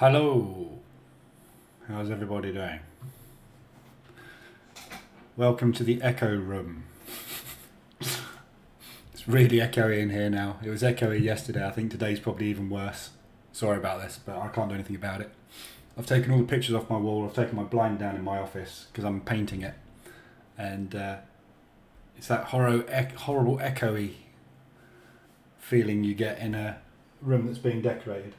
Hello, how's everybody doing? Welcome to the echo room. It's really echoey in here now. It was echoey yesterday. I think today's probably even worse. Sorry about this, but I can't do anything about it. I've taken all the pictures off my wall. I've taken my blind down in my office because I'm painting it. And it's that horrible echoey feeling you get in a room that's being decorated.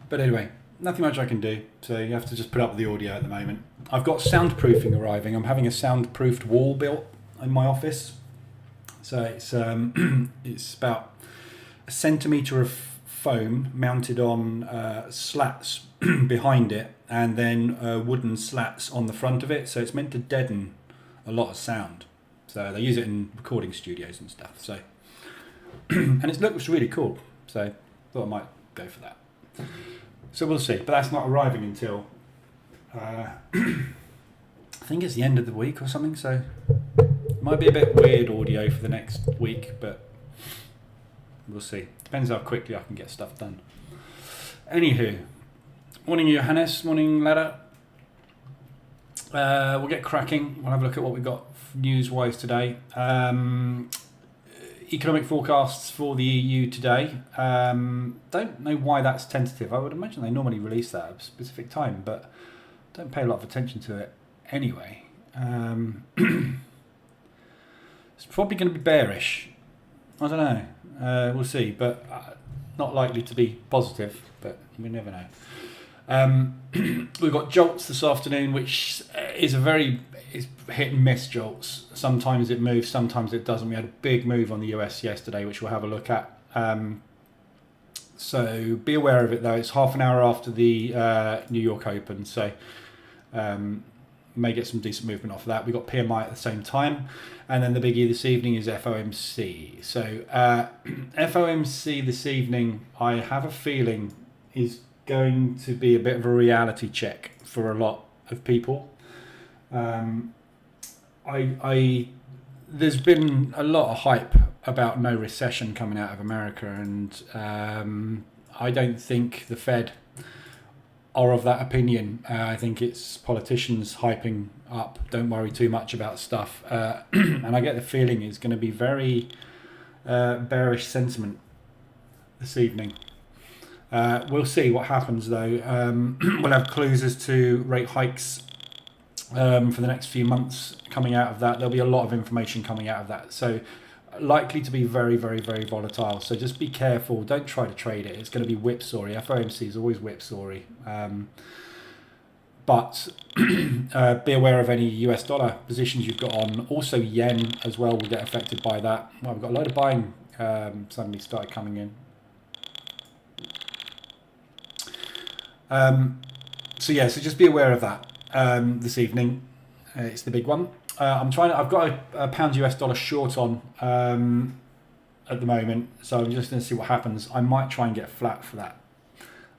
But anyway, nothing much I can do, so you have to just put up with the audio at the moment. I've got soundproofing arriving. I'm having a soundproofed wall built in my office. So it's it's about a centimetre of foam mounted on slats behind it, and then wooden slats on the front of it. So it's meant to deaden a lot of sound. So they use it in recording studios and stuff. So and it looks really cool. So I thought I might go for that. So we'll see, but that's not arriving until I think it's the end of the week or something, so it might be a bit weird audio for the next week, but we'll see. Depends how quickly I can get stuff done. Anywho, morning Johannes, morning Ladder. We'll get cracking. We'll have a look at what we've got news-wise today. Economic forecasts for the EU today. Don't know why that's tentative. I would imagine they normally release that at a specific time, but don't pay a lot of attention to it anyway. It's probably going to be bearish. I don't know. We'll see, but not likely to be positive, but we never know. We've got jolts this afternoon, which is is hit and miss jolts. Sometimes it moves, sometimes it doesn't. We had a big move on the US yesterday, which we'll have a look at. So be aware of it though. It's half an hour after the New York Open, so may get some decent movement off of that. We've got PMI at the same time, and then the biggie this evening is FOMC. So FOMC this evening, I have a feeling, is going to be a bit of a reality check for a lot of people. There's been a lot of hype about no recession coming out of America, and I don't think the Fed are of that opinion. I think it's politicians hyping up, don't worry too much about stuff, and I get the feeling it's going to be very bearish sentiment this evening. We'll see what happens though. We'll have clues as to rate hikes for the next few months coming out of that. There'll be a lot of information coming out of that, so likely to be very, very, very volatile. So just be careful. Don't try to trade it. It's going to be whipsaw-y. FOMC is always whipsaw-y. But be aware of any US dollar positions you've got on. Also yen as well will get affected by that. Well, we've got a load of buying suddenly started coming in. So just be aware of that this evening. It's the big one. I've got a pound US dollar short on at the moment, so I'm just going to see what happens. I might try and get flat for that.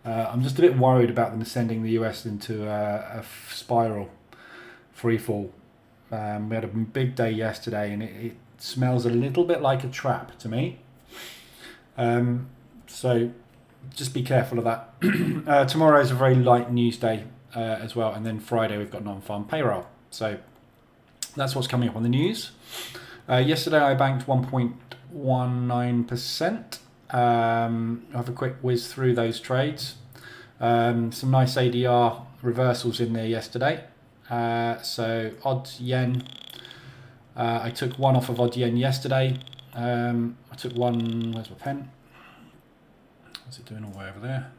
I'm just a bit worried about them sending the US into a spiral free fall. We had a big day yesterday, and it smells a little bit like a trap to me. So just be careful of that. Tomorrow is a very light news day as well, and then Friday we've got non-farm payroll. So that's what's coming up on the news. Yesterday I banked 1.19%. I'll have a quick whiz through those trades. Some nice ADR reversals in there yesterday. So odd yen. I took one off of odd yen yesterday. I took one. Where's my pen? What's it doing all the way over there?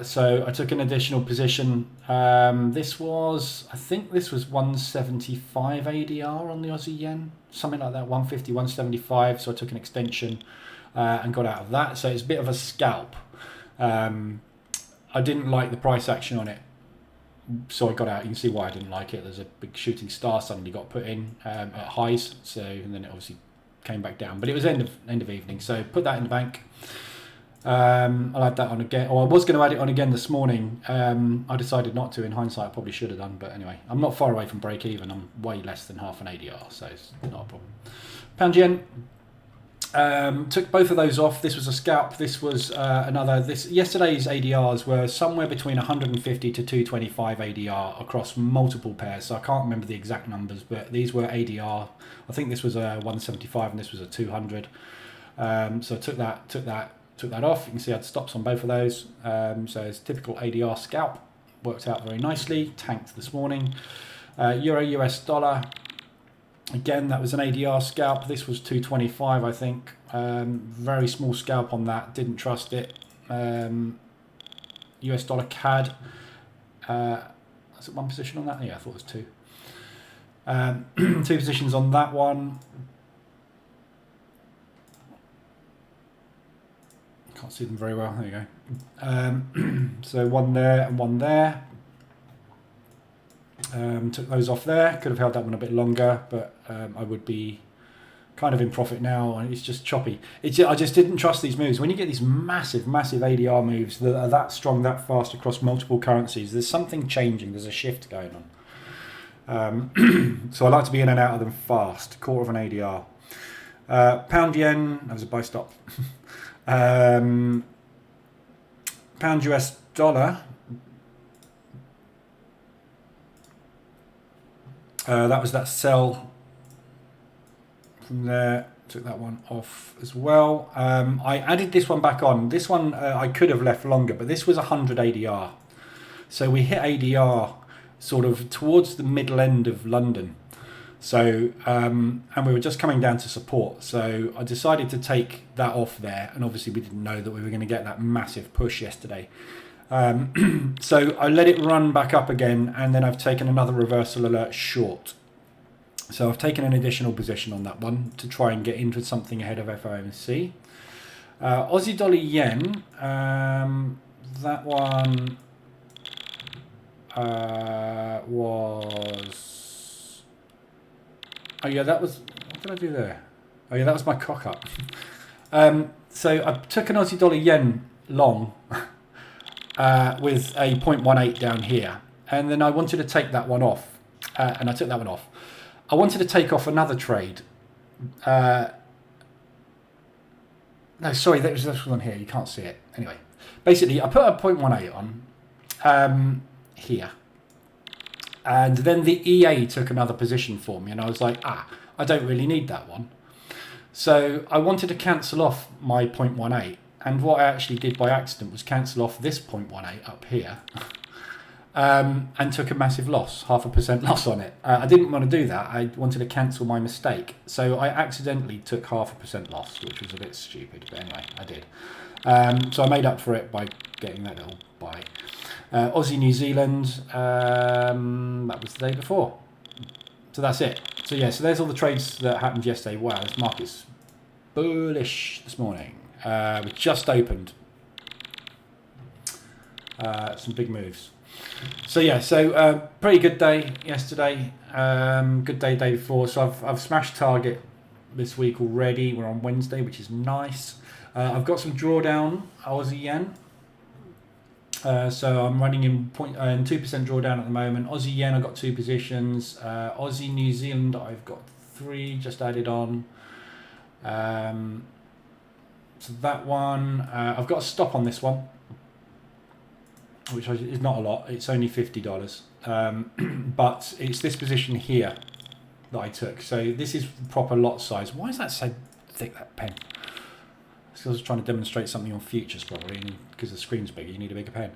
So I took an additional position. I think this was 175 ADR on the Aussie yen, something like that, 150, 175. So I took an extension and got out of that. So it's a bit of a scalp. I didn't like the price action on it, so I got out. You can see why I didn't like it. There's a big shooting star suddenly got put in at highs, and then it obviously came back down. But it was end of evening, so put that in the bank. I'll add that on again, or I was going to add it on again this morning. I decided not to. In hindsight, I probably should have done, but anyway, I'm not far away from break even. I'm way less than half an ADR, so it's not a problem. Pound yen. Took both of those off. This was a scalp. This was another. Yesterday's ADRs were somewhere between 150 to 225 ADR across multiple pairs. So I can't remember the exact numbers, but these were ADR. I think this was a 175 and this was a 200. So I took that off. You can see I had stops on both of those. So it's typical ADR scalp. Worked out very nicely. Tanked this morning. Euro US dollar. Again, that was an ADR scalp. This was 225, I think. Very small scalp on that. Didn't trust it. US dollar CAD. Was it one position on that? Yeah, I thought it was two. Two positions on that one. Can't see them very well. There you go. So one there and one there. Took those off there. Could have held that one a bit longer, but I would be kind of in profit now, and it's just choppy. I just didn't trust these moves. When you get these massive ADR moves that are that strong, that fast across multiple currencies, there's something changing. There's a shift going on. So I like to be in and out of them fast. Quarter of an ADR. Pound yen. That was a buy stop. Pound US dollar. That was that sell from there. Took that one off as well. I added this one back on. This one I could have left longer, but this was 100 ADR. So we hit ADR sort of towards the middle end of London. So, and we were just coming down to support. So I decided to take that off there. And obviously we didn't know that we were going to get that massive push yesterday. So I let it run back up again, and then I've taken another reversal alert short. So I've taken an additional position on that one to try and get into something ahead of FOMC. Aussie dollar yen, that one was... Oh yeah, that was... What did I do there? Oh yeah, that was my cock up. So I took an Aussie dollar yen long with a 0.18 down here. And then I wanted to take that one off. And I took that one off. I wanted to take off another trade. No, sorry, there's this one here. You can't see it. Anyway, basically, I put a 0.18 on here. And then the EA took another position for me. And I was like, I don't really need that one. So I wanted to cancel off my 0.18. And what I actually did by accident was cancel off this 0.18 up here. And took a massive loss, 0.5% loss on it. I didn't want to do that. I wanted to cancel my mistake. So I accidentally took 0.5% loss, which was a bit stupid. But anyway, I did. So I made up for it by getting that little buy. Aussie New Zealand, that was the day before. So that's it. So yeah, so there's all the trades that happened yesterday. Wow, this market's bullish this morning. We just opened. Some big moves. So yeah, so pretty good day yesterday. Good day before. So I've smashed target this week already. We're on Wednesday, which is nice. I've got some drawdown Aussie yen. So I'm running in 2% drawdown at the moment. Aussie yen, I've got 2 positions. Aussie New Zealand, I've got 3 just added on. So that one, I've got a stop on this one, which is not a lot. It's only $50, but it's this position here that I took. So this is proper lot size. Why is that so thick, that pen? I was trying to demonstrate something on futures probably, and because the screen's bigger, you need a bigger pen.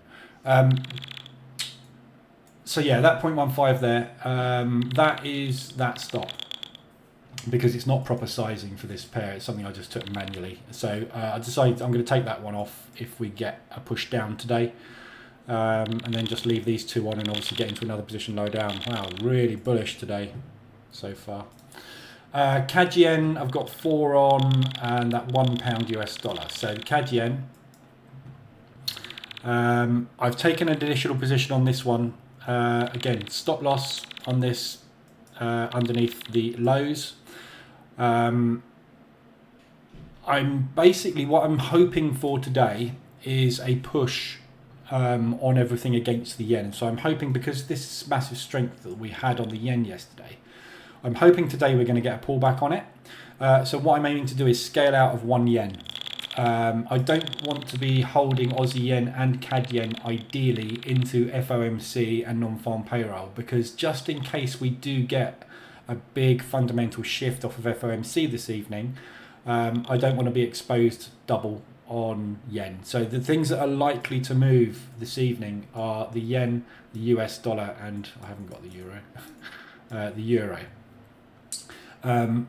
So yeah, that 0.15 there, that is that stop, because it's not proper sizing for this pair. It's something I just took manually. So I decided I'm going to take that one off if we get a push down today, and then just leave these 2 on and obviously get into another position low down. Wow, really bullish today so far. CAD yen, I've got 4 on, and that £1 US dollar. So CAD yen, I've taken an additional position on this one. Again, stop loss on this underneath the lows. I'm basically, what I'm hoping for today is a push on everything against the yen. So I'm hoping, because this massive strength that we had on the yen yesterday, I'm hoping today we're going to get a pullback on it. So what I'm aiming to do is scale out of 1 yen. I don't want to be holding Aussie yen and CAD yen ideally into FOMC and non-farm payroll, because just in case we do get a big fundamental shift off of FOMC this evening, I don't want to be exposed double on yen. So the things that are likely to move this evening are the yen, the US dollar, and I haven't got the euro. The euro.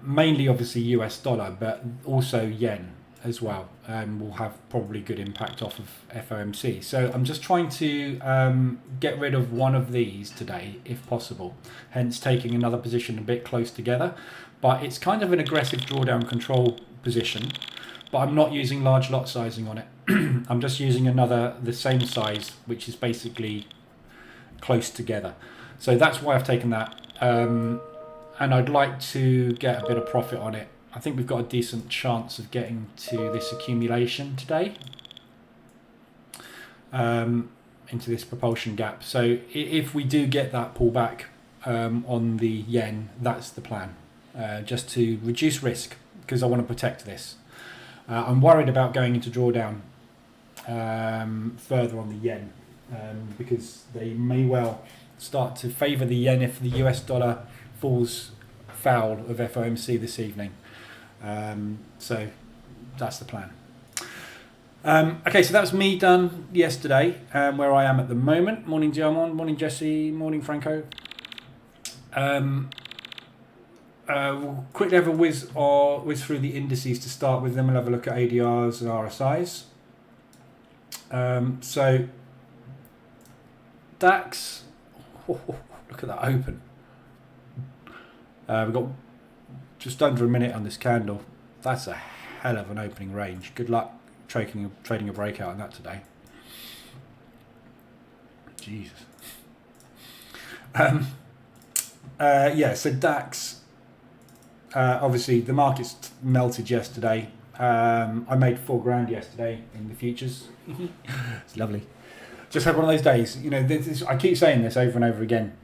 Mainly obviously US dollar, but also yen as well, will have probably good impact off of FOMC. So I'm just trying to get rid of one of these today if possible, hence taking another position a bit close together. But it's kind of an aggressive drawdown control position, but I'm not using large lot sizing on it. I'm just using the same size, which is basically close together. So that's why I've taken that, and I'd like to get a bit of profit on it. I think we've got a decent chance of getting to this accumulation today, into this propulsion gap. So if we do get that pullback on the yen, that's the plan, just to reduce risk, because I want to protect this. I'm worried about going into drawdown further on the yen, because they may well start to favour the yen if the US dollar falls foul of FOMC this evening. So that's the plan. Okay, so that's me done yesterday, where I am at the moment. Morning, German. Morning, Jesse. Morning, Franco. We'll quickly have a whiz through the indices to start with, then we'll have a look at ADRs and RSIs. So DAX, look at that open. We've got just under a minute on this candle. That's a hell of an opening range. Good luck trading a breakout on that today. Jesus. Yeah, so DAX, obviously the market's melted yesterday. I made $4,000 yesterday in the futures. It's lovely. Just had one of those days. You know, I keep saying this over and over again.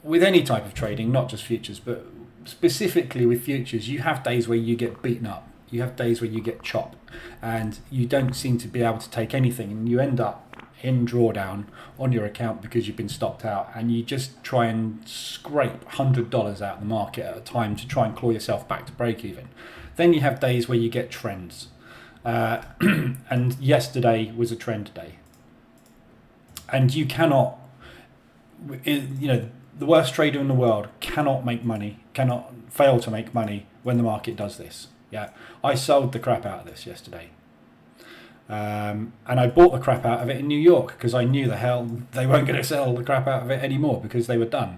With any type of trading, not just futures, but specifically with futures, you have days where you get beaten up. You have days where you get chopped, and you don't seem to be able to take anything, and you end up in drawdown on your account because you've been stopped out, and you just try and scrape $100 out of the market at a time to try and claw yourself back to break even. Then you have days where you get trends, and yesterday was a trend day, and you cannot, you know, the worst trader in the world cannot fail to make money when the market does this. Yeah, I sold the crap out of this yesterday. And I bought the crap out of it in New York because I knew the hell they weren't going to sell the crap out of it anymore because they were done.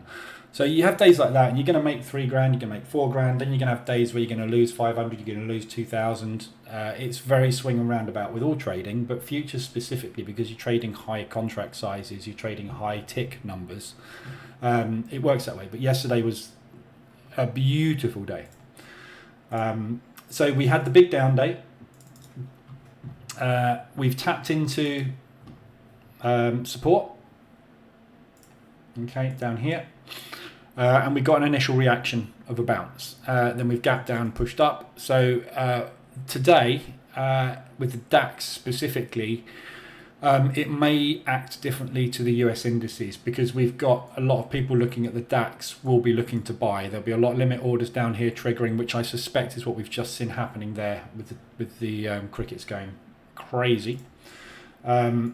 So you have days like that, and you're going to make $3,000, you're going to make $4,000, then you're going to have days where you're going to lose 500, you're going to lose 2,000. It's very swing and roundabout with all trading, but futures specifically, because you're trading high contract sizes, you're trading high tick numbers. It works that way. But yesterday was a beautiful day. So we had the big down day. We've tapped into support, okay, down here, and we got an initial reaction of a bounce. Then we've gapped down, pushed up. So today, with the DAX specifically, it may act differently to the US indices, because we've got a lot of people looking at the DAX will be looking to buy. There'll be a lot of limit orders down here triggering, which I suspect is what we've just seen happening there with the crickets going crazy. So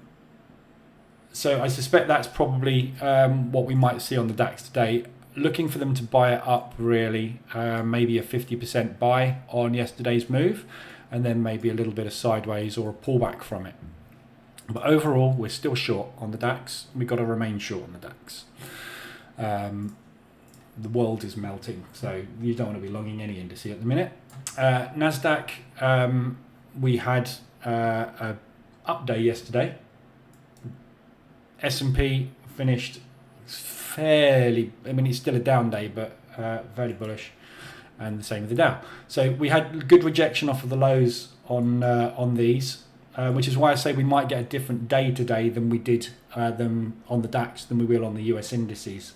I suspect that's probably what we might see on the DAX today. Looking for them to buy it up, really, maybe a 50% buy on yesterday's move, and then maybe a little bit of sideways or a pullback from it. But overall, we're still short on the DAX. We've got to remain short on the DAX. The world is melting, so you don't want to be longing any indice at the minute. NASDAQ, we had a up day yesterday. S&P finished fairly, I mean, it's still a down day, but fairly bullish, and the same with the Dow. So we had good rejection off of the lows on these, which is why I say we might get a different day today than we did them on the DAX than we will on the US indices.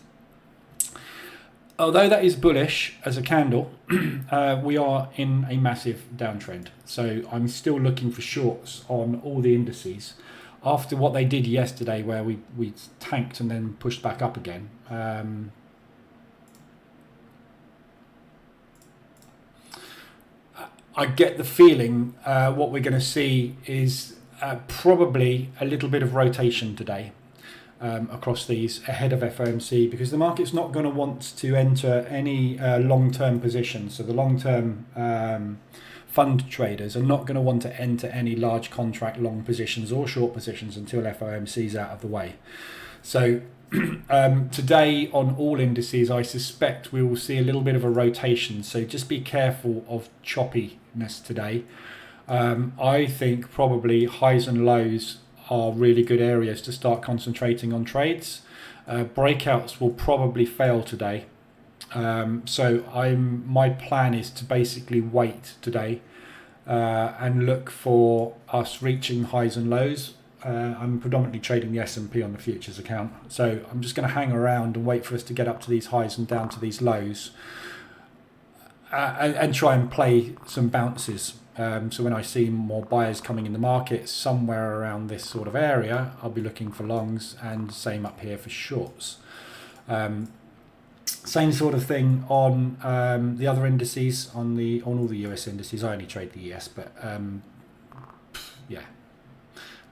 although that is bullish as a candle, we are in a massive downtrend. So I'm still looking for shorts on all the indices. After what they did yesterday, where we tanked and then pushed back up again, I get the feeling what we're going to see is probably a little bit of rotation today across these ahead of FOMC, because the market's not going to want to enter any long-term positions. So the long-term fund traders are not going to want to enter any large contract long positions or short positions until FOMC is out of the way. So today on all indices, I suspect we will see a little bit of a rotation. So just be careful of choppiness today. I think probably highs and lows are really good areas to start concentrating on trades. Breakouts will probably fail today. So my plan is to basically wait today and look for us reaching highs and lows. I'm predominantly trading the S&P on the futures account, so I'm just going to hang around and wait for us to get up to these highs and down to these lows, and try and play some bounces. So when I see more buyers coming in the market somewhere around this sort of area, I'll be looking for longs, and same up here for shorts. Same sort of thing on the other indices, on all the US indices. I only trade the ES, but yeah,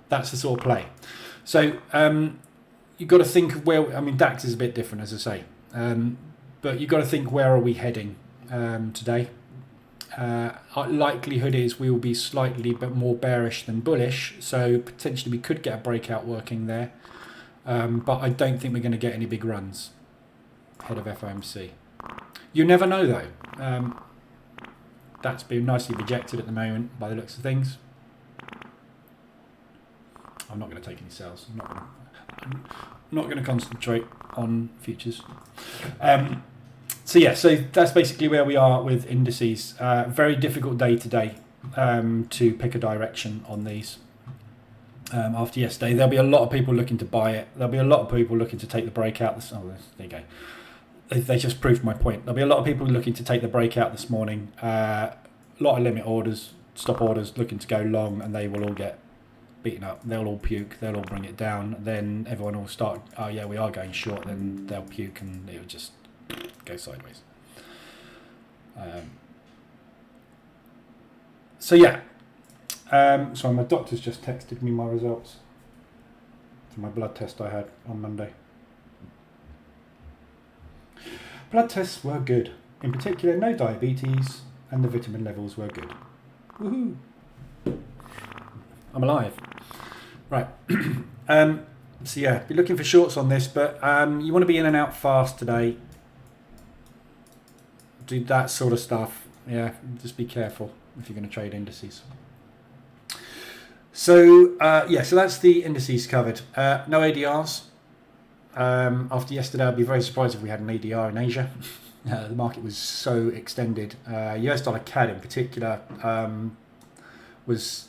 that's the sort of play. So you've got to think of where, I mean, DAX is a bit different, as I say, but you've got to think, where are we heading today? Likelihood is we will be slightly but more bearish than bullish, so potentially we could get a breakout working there, but I don't think we're going to get any big runs ahead of FOMC. You never know though. That's been nicely rejected at the moment by the looks of things. I'm not going to take any sales. I'm not going to concentrate on futures. So yeah, so that's basically where we are with indices. Very difficult day today to pick a direction on these. After yesterday, there'll be a lot of people looking to buy it. There'll be a lot of people looking to take the breakout. There you go. They just proved my point. There'll be a lot of people looking to take the breakout this morning. A lot of limit orders, stop orders looking to go long, and they will all get beaten up. They'll all puke. They'll all bring it down. Then everyone will start, oh yeah, we are going short. Then they'll puke and it'll just go sideways. So yeah. So my doctor's just texted me my results for my blood test I had on Monday. Blood tests were good. In particular, no diabetes, and the vitamin levels were good. Woohoo! I'm alive. Right. So yeah, be looking for shorts on this, but you want to be in and out fast today. Do that sort of stuff. Yeah, just be careful if you're going to trade indices. So yeah, so that's the indices covered. No ADRs. After yesterday, I'd be very surprised if we had an ADR in Asia. The market was so extended. US dollar CAD in particular was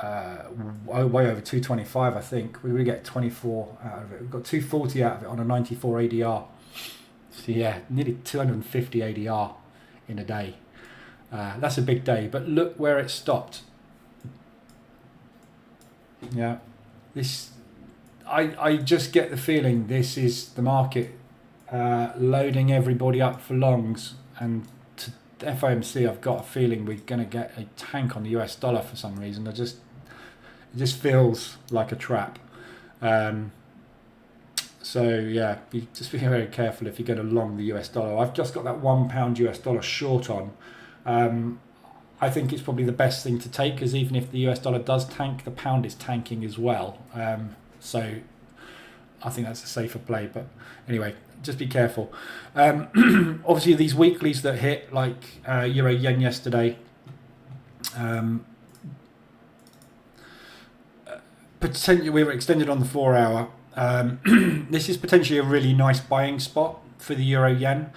way over 225, I think. We really get 24 out of it. We've got 240 out of it on a 94 ADR. So yeah, nearly 250 ADR in a day. That's a big day, but look where it stopped. Yeah, this I just get the feeling this is the market loading everybody up for longs, and to FOMC I've got a feeling we're going to get a tank on the US dollar for some reason. It just feels like a trap. So yeah, just be very careful if you're going to long the US dollar. I've just got that £1 US dollar short on. I think it's probably the best thing to take, because even if the US dollar does tank, the pound is tanking as well. So I think that's a safer play. But anyway, just be careful. Obviously, these weeklies that hit, like Euro Yen yesterday, potentially we were extended on the 4 hour. This is potentially a really nice buying spot for the Euro Yen.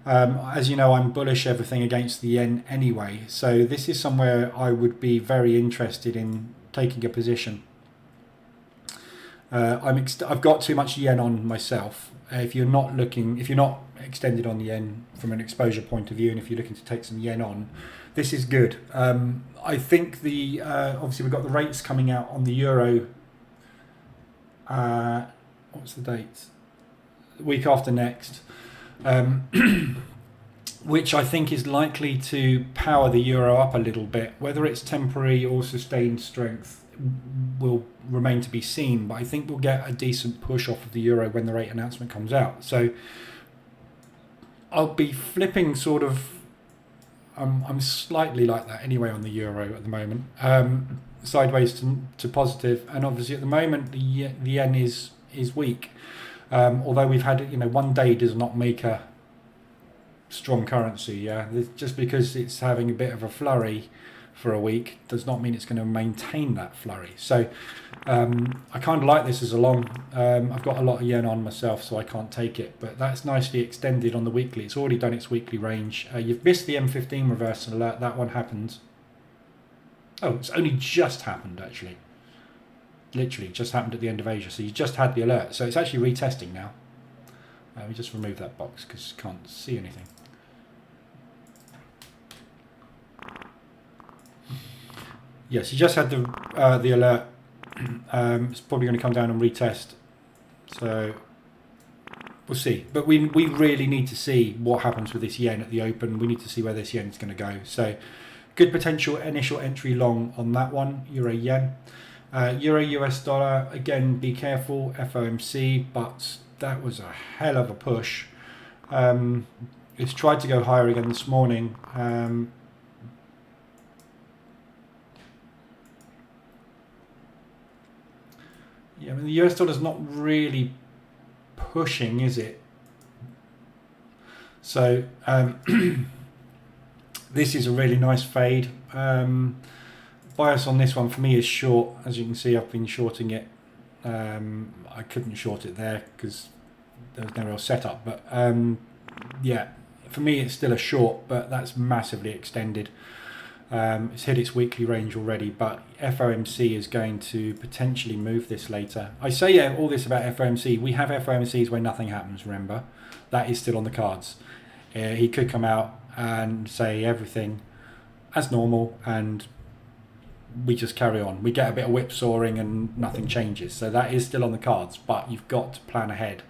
As you know, I'm bullish everything against the yen anyway, so this is somewhere I would be very interested in taking a position. I've got too much yen on myself, if you're not extended on the yen from an exposure point of view, and if you're looking to take some yen on, this is good. I think obviously we've got the rates coming out on the euro. What's the date? The week after next, which I think is likely to power the euro up a little bit. Whether it's temporary or sustained strength will remain to be seen, but I think we'll get a decent push off of the euro when the rate announcement comes out. So I'll be flipping sort of. I'm slightly like that anyway on the euro at the moment, sideways to positive, and obviously at the moment the yen is weak. Although we've had, one day does not make a strong currency. Yeah, just because it's having a bit of a flurry for a week does not mean it's going to maintain that flurry. So I kind of like this as a long. I've got a lot of yen on myself, so I can't take it, but that's nicely extended on the weekly. It's already done its weekly range. You've missed the M15 reversal alert. That one happened. Oh, it's only just happened, actually. Literally just happened at the end of Asia, so you just had the alert. So it's actually retesting now. We just remove that box because you can't see anything. Yes, you just had the alert. It's probably going to come down and retest. So we'll see. But we really need to see what happens with this yen at the open. We need to see where this yen is going to go. So good potential initial entry long on that one, euro yen. Euro US dollar, again, be careful, FOMC, but that was a hell of a push. It's tried to go higher again this morning. Yeah, I mean, the US dollar's not really pushing, is it? So this is a really nice fade. Bias on this one for me is short. As you can see, I've been shorting it. I couldn't short it there because there was no real setup. But yeah, for me it's still a short, but that's massively extended. It's hit its weekly range already, but FOMC is going to potentially move this later. I say all this about FOMC. We have FOMCs where nothing happens, remember. That is still on the cards. He could come out and say everything as normal and we just carry on. We get a bit of whipsawing and nothing changes. So that is still on the cards, but you've got to plan ahead.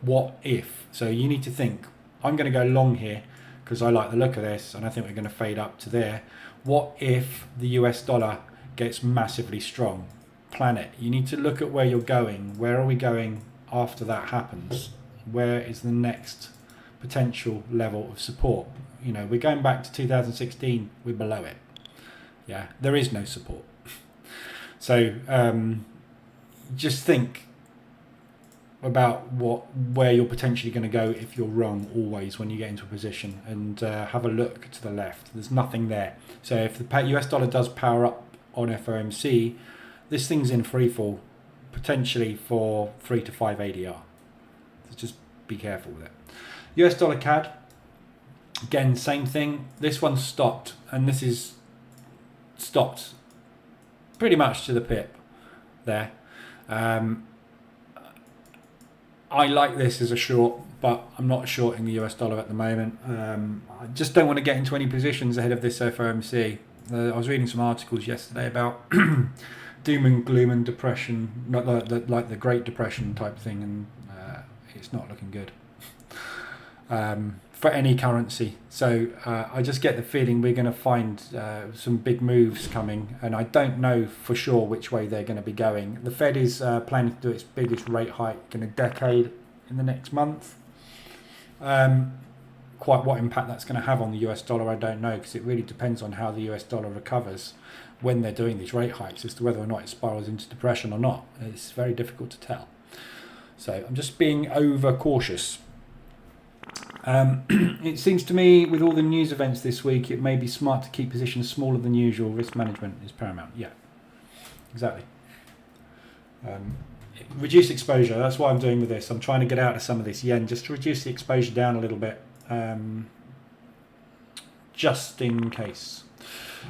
What if? So you need to think, I'm going to go long here because I like the look of this and I think we're going to fade up to there. What if the US dollar gets massively strong? Plan it. You need to look at where you're going. Where are we going after that happens? Where is the next potential level of support? We're going back to 2016, we're below it. Yeah, there is no support. So just think about where you're potentially going to go if you're wrong always when you get into a position, and have a look to the left. There's nothing there. So if the US dollar does power up on FOMC, this thing's in free fall potentially for 3 to 5 ADR. So just be careful with it. US dollar CAD, again, same thing. This one stopped, and this is stopped pretty much to the pip there. I like this as a short, but I'm not shorting the US dollar at the moment. I just don't want to get into any positions ahead of this FOMC. I was reading some articles yesterday about doom and gloom and depression, not like the Great Depression type thing, and it's not looking good for any currency. So I just get the feeling we're going to find some big moves coming, and I don't know for sure which way they're going to be going. The Fed is planning to do its biggest rate hike in a decade in the next month. Quite what impact that's going to have on the US dollar, I don't know, because it really depends on how the US dollar recovers when they're doing these rate hikes as to whether or not it spirals into depression or not. It's very difficult to tell. So I'm just being over cautious. It seems to me with all the news events this week, it may be smart to keep positions smaller than usual. Risk management is paramount. Yeah, exactly. Reduce exposure. That's what I'm doing with this. I'm trying to get out of some of this yen just to reduce the exposure down a little bit, just in case.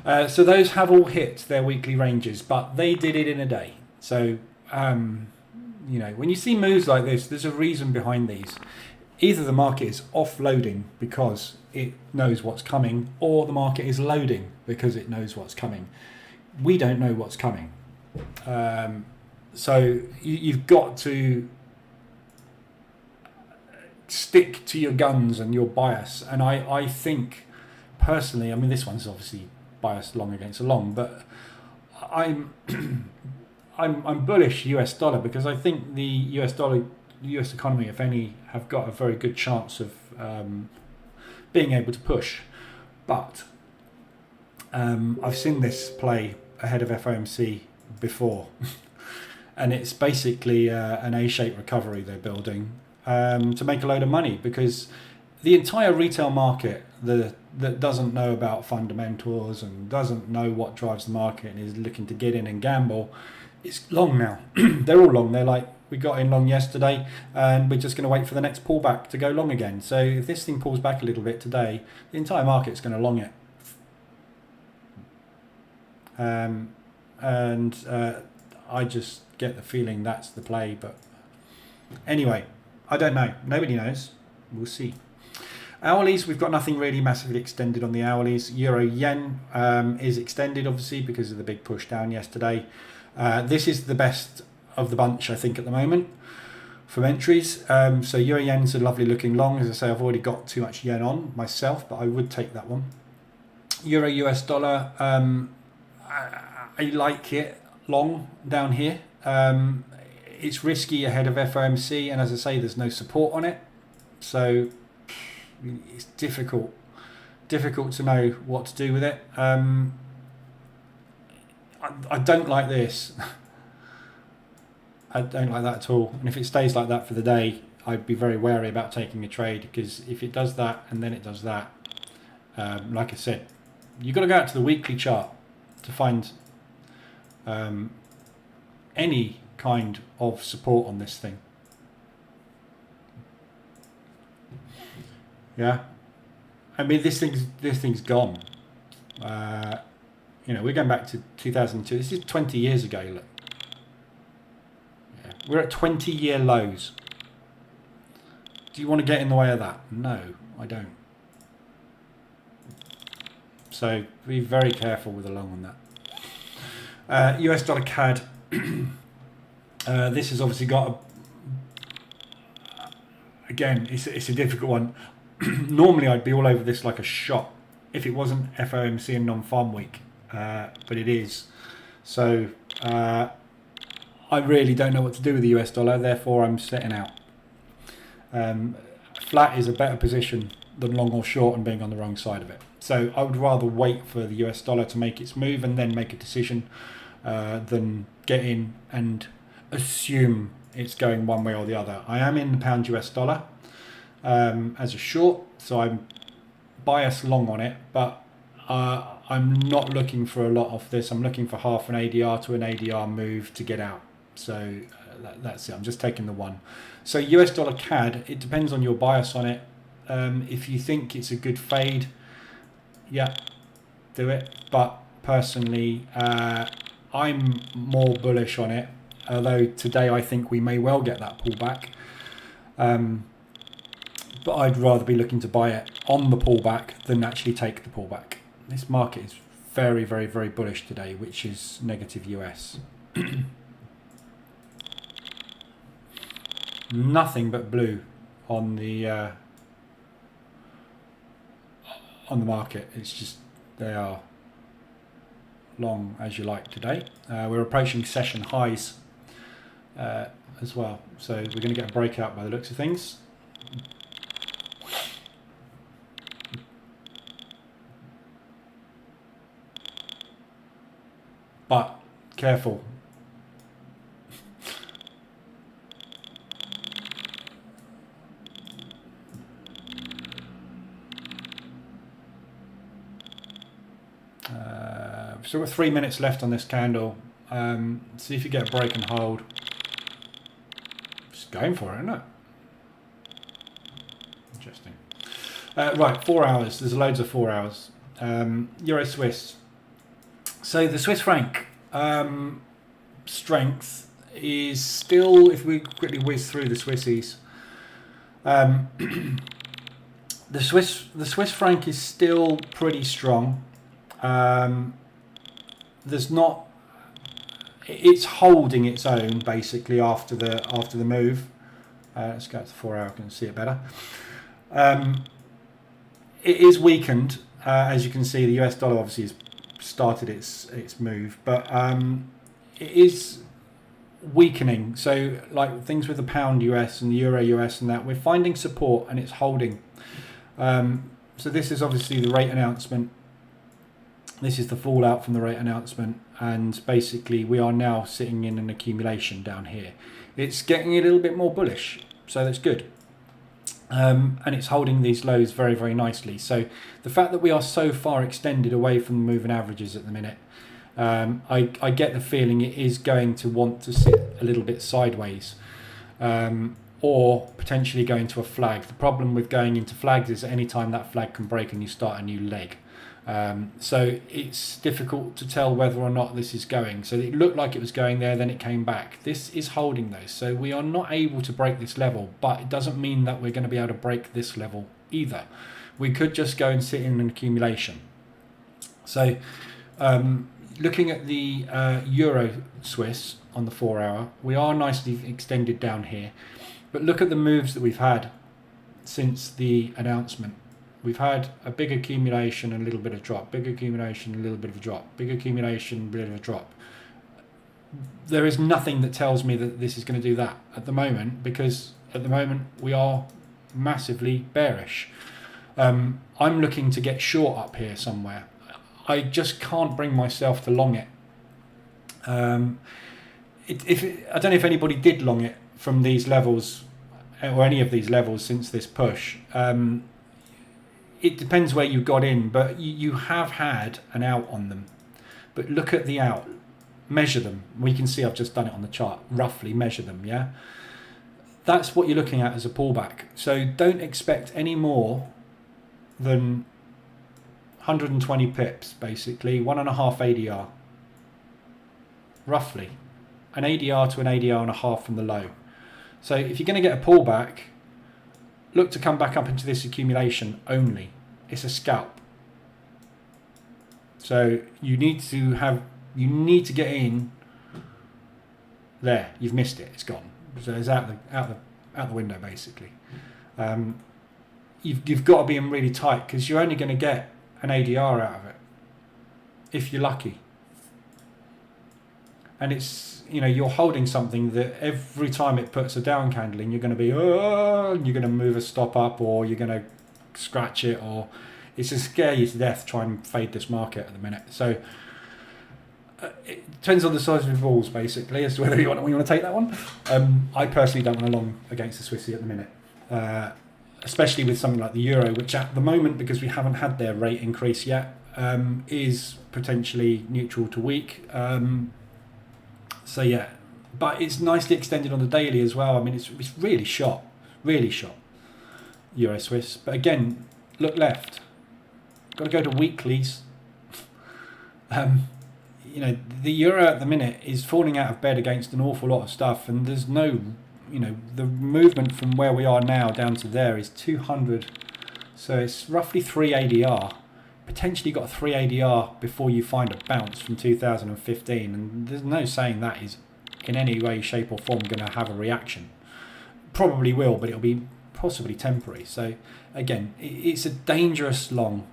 So those have all hit their weekly ranges, but they did it in a day. So You know, when you see moves like this, there's a reason behind these. Either the market is offloading because it knows what's coming, or the market is loading because it knows what's coming. We don't know what's coming. So you've got to stick to your guns and your bias. And I think, personally, I mean, this one's obviously biased long against the long, but I'm I'm bullish US dollar because I think the US dollar, US economy, if any, have got a very good chance of being able to push. But I've seen this play ahead of FOMC before, and it's basically an A-shaped recovery they're building to make a load of money, because the entire retail market that doesn't know about fundamentals and doesn't know what drives the market and is looking to get in and gamble, it's long now. They're all long. They're like, we got in long yesterday and we're just going to wait for the next pullback to go long again. So if this thing pulls back a little bit today, the entire market's going to long it. I just get the feeling that's the play. But anyway, I don't know. Nobody knows. We'll see. Hourlies, we've got nothing really massively extended on the hourlies. Euro yen is extended, obviously, because of the big push down yesterday. This is the best of the bunch, I think, at the moment from entries. So Euro yen's a lovely looking long. As I say, I've already got too much yen on myself, but I would take that one. Euro US dollar, I like it long down here. It's risky ahead of FOMC, and as I say, there's no support on it. So it's difficult to know what to do with it. I don't like this. I don't like that at all. And if it stays like that for the day, I'd be very wary about taking a trade, because if it does that and then it does that, like I said, you've got to go out to the weekly chart to find any kind of support on this thing. Yeah, I mean, this thing's gone. You know, we're going back to 2002. This is 20 years ago. Look, yeah, we're at 20-year lows. Do you want to get in the way of that? No, I don't. So be very careful with the long on that. US dollar CAD. This has obviously got again, it's a difficult one. Normally I'd be all over this like a shot if it wasn't FOMC and non-farm week, but it is. So I really don't know what to do with the US dollar, therefore I'm setting out. Flat is a better position than long or short and being on the wrong side of it. So I would rather wait for the US dollar to make its move and then make a decision than get in and assume it's going one way or the other. I am in the pound US dollar as a short, so I'm biased long on it, but I'm not looking for a lot of this. I'm looking for half an ADR to an ADR move to get out. So that's it. I'm just taking the one. So US dollar CAD, it depends on your bias on it. If you think it's a good fade, yeah, do it. But personally, I'm more bullish on it, although today I think we may well get that pullback. But I'd rather be looking to buy it on the pullback than actually take the pullback. This market is very, very, very bullish today, which is negative US. Nothing but blue on the market. It's just, they are long as you like today. We're approaching session highs as well, so we're going to get a breakout by the looks of things. But careful. So we've got 3 minutes left on this candle. See if you get a break and hold. Just going for it, isn't it? Interesting. Right, 4 hours. There's loads of 4 hours. Euro Swiss. So the Swiss franc strength is still, if we quickly whiz through the Swissies, the Swiss franc is still pretty strong. There's not, it's holding its own basically after the move. Let's go to the 4 hour, I can see it better. It is weakened, as you can see. The US dollar obviously has started its move, but it is weakening. So like things with the pound US and the euro US and that, we're finding support and it's holding. So this is obviously the rate announcement. This is the fallout from the rate announcement, and basically we are now sitting in an accumulation down here. It's getting a little bit more bullish, so that's good. And it's holding these lows very, very nicely. So the fact that we are so far extended away from the moving averages at the minute, I get the feeling it is going to want to sit a little bit sideways, or potentially go into a flag. The problem with going into flags is at any time that flag can break and you start a new leg. So it's difficult to tell whether or not this is going. So it looked like it was going there, then it came back. This is holding though, so we are not able to break this level, but it doesn't mean that we're going to be able to break this level either. We could just go and sit in an accumulation. So looking at the Euro Swiss on the 4 hour, we are nicely extended down here, but look at the moves that we've had since the announcement. We've had a big accumulation and a little bit of drop, big accumulation, a little bit of a drop, big accumulation, a bit of a drop. There is nothing that tells me that this is going to do that at the moment, because at the moment we are massively bearish. I'm looking to get short up here somewhere. I just can't bring myself to long it. I don't know if anybody did long it from these levels or any of these levels since this push. It depends where you got in, but you have had an out on them. But look at the out, measure them. We can see I've just done it on the chart, roughly measure them, yeah? That's what you're looking at as a pullback. So don't expect any more than 120 pips, basically, 1.5 ADR, roughly. An ADR to an ADR and a half from the low. So if you're going to get a pullback, look to come back up into this accumulation only. It's a scalp. So you need to get in there. You've missed it. It's gone. So it's out the window basically. You've got to be in really tight, because you're only going to get an ADR out of it if you're lucky. And it's, you're holding something that every time it puts a down candle in, you're going to be, oh, and you're going to move a stop up, or you're going to scratch it, or it's to scare you to death. Try and fade this market at the minute. So it depends on the size of your balls, basically, as to whether you want to take that one. I personally don't want to long against the Swissy at the minute, especially with something like the euro, which at the moment, because we haven't had their rate increase yet, is potentially neutral to weak. So yeah, but it's nicely extended on the daily as well. I mean, it's really shot, Euro Swiss. But again, look left. Got to go to weeklies. The euro at the minute is falling out of bed against an awful lot of stuff, and there's no, the movement from where we are now down to there is 200. So it's roughly 3 ADR. Potentially got a 3 ADR before you find a bounce from 2015, and there's no saying that is in any way, shape or form going to have a reaction. Probably will, but it'll be possibly temporary. So again, it's a dangerous long.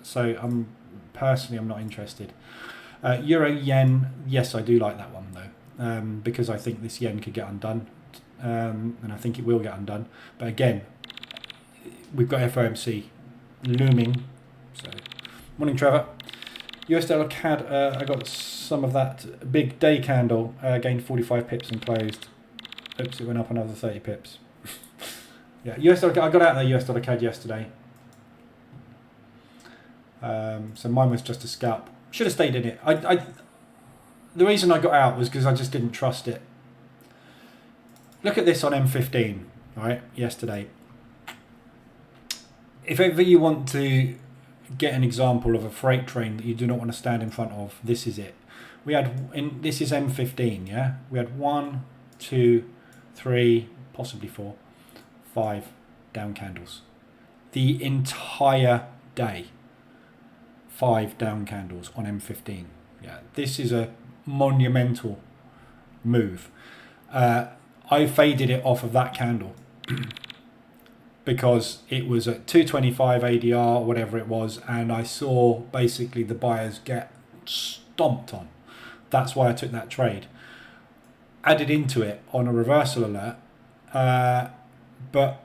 So I'm not interested. Euro yen, yes, I do like that one though, because I think this yen could get undone, and I think it will get undone. But again, we've got FOMC looming. So morning, Trevor. US dollar CAD, I got some of that big day candle, gained 45 pips and closed. Oops, it went up another 30 pips. Yeah, US dollar, I got out of the US dollar CAD yesterday. So mine was just a scalp. Should have stayed in it. The reason I got out was because I just didn't trust it. Look at this on M15, right, yesterday. If ever you want to get an example of a freight train that you do not want to stand in front of, this is it. we had, this is M15, yeah? We had 1, 2, 3, possibly 4, 5 down candles. The entire day. 5 down candles on M15. Yeah, this is a monumental move. I faded it off of that candle because it was at 225 ADR or whatever it was, and I saw basically the buyers get stomped on. That's why I took that trade. Added into it on a reversal alert, but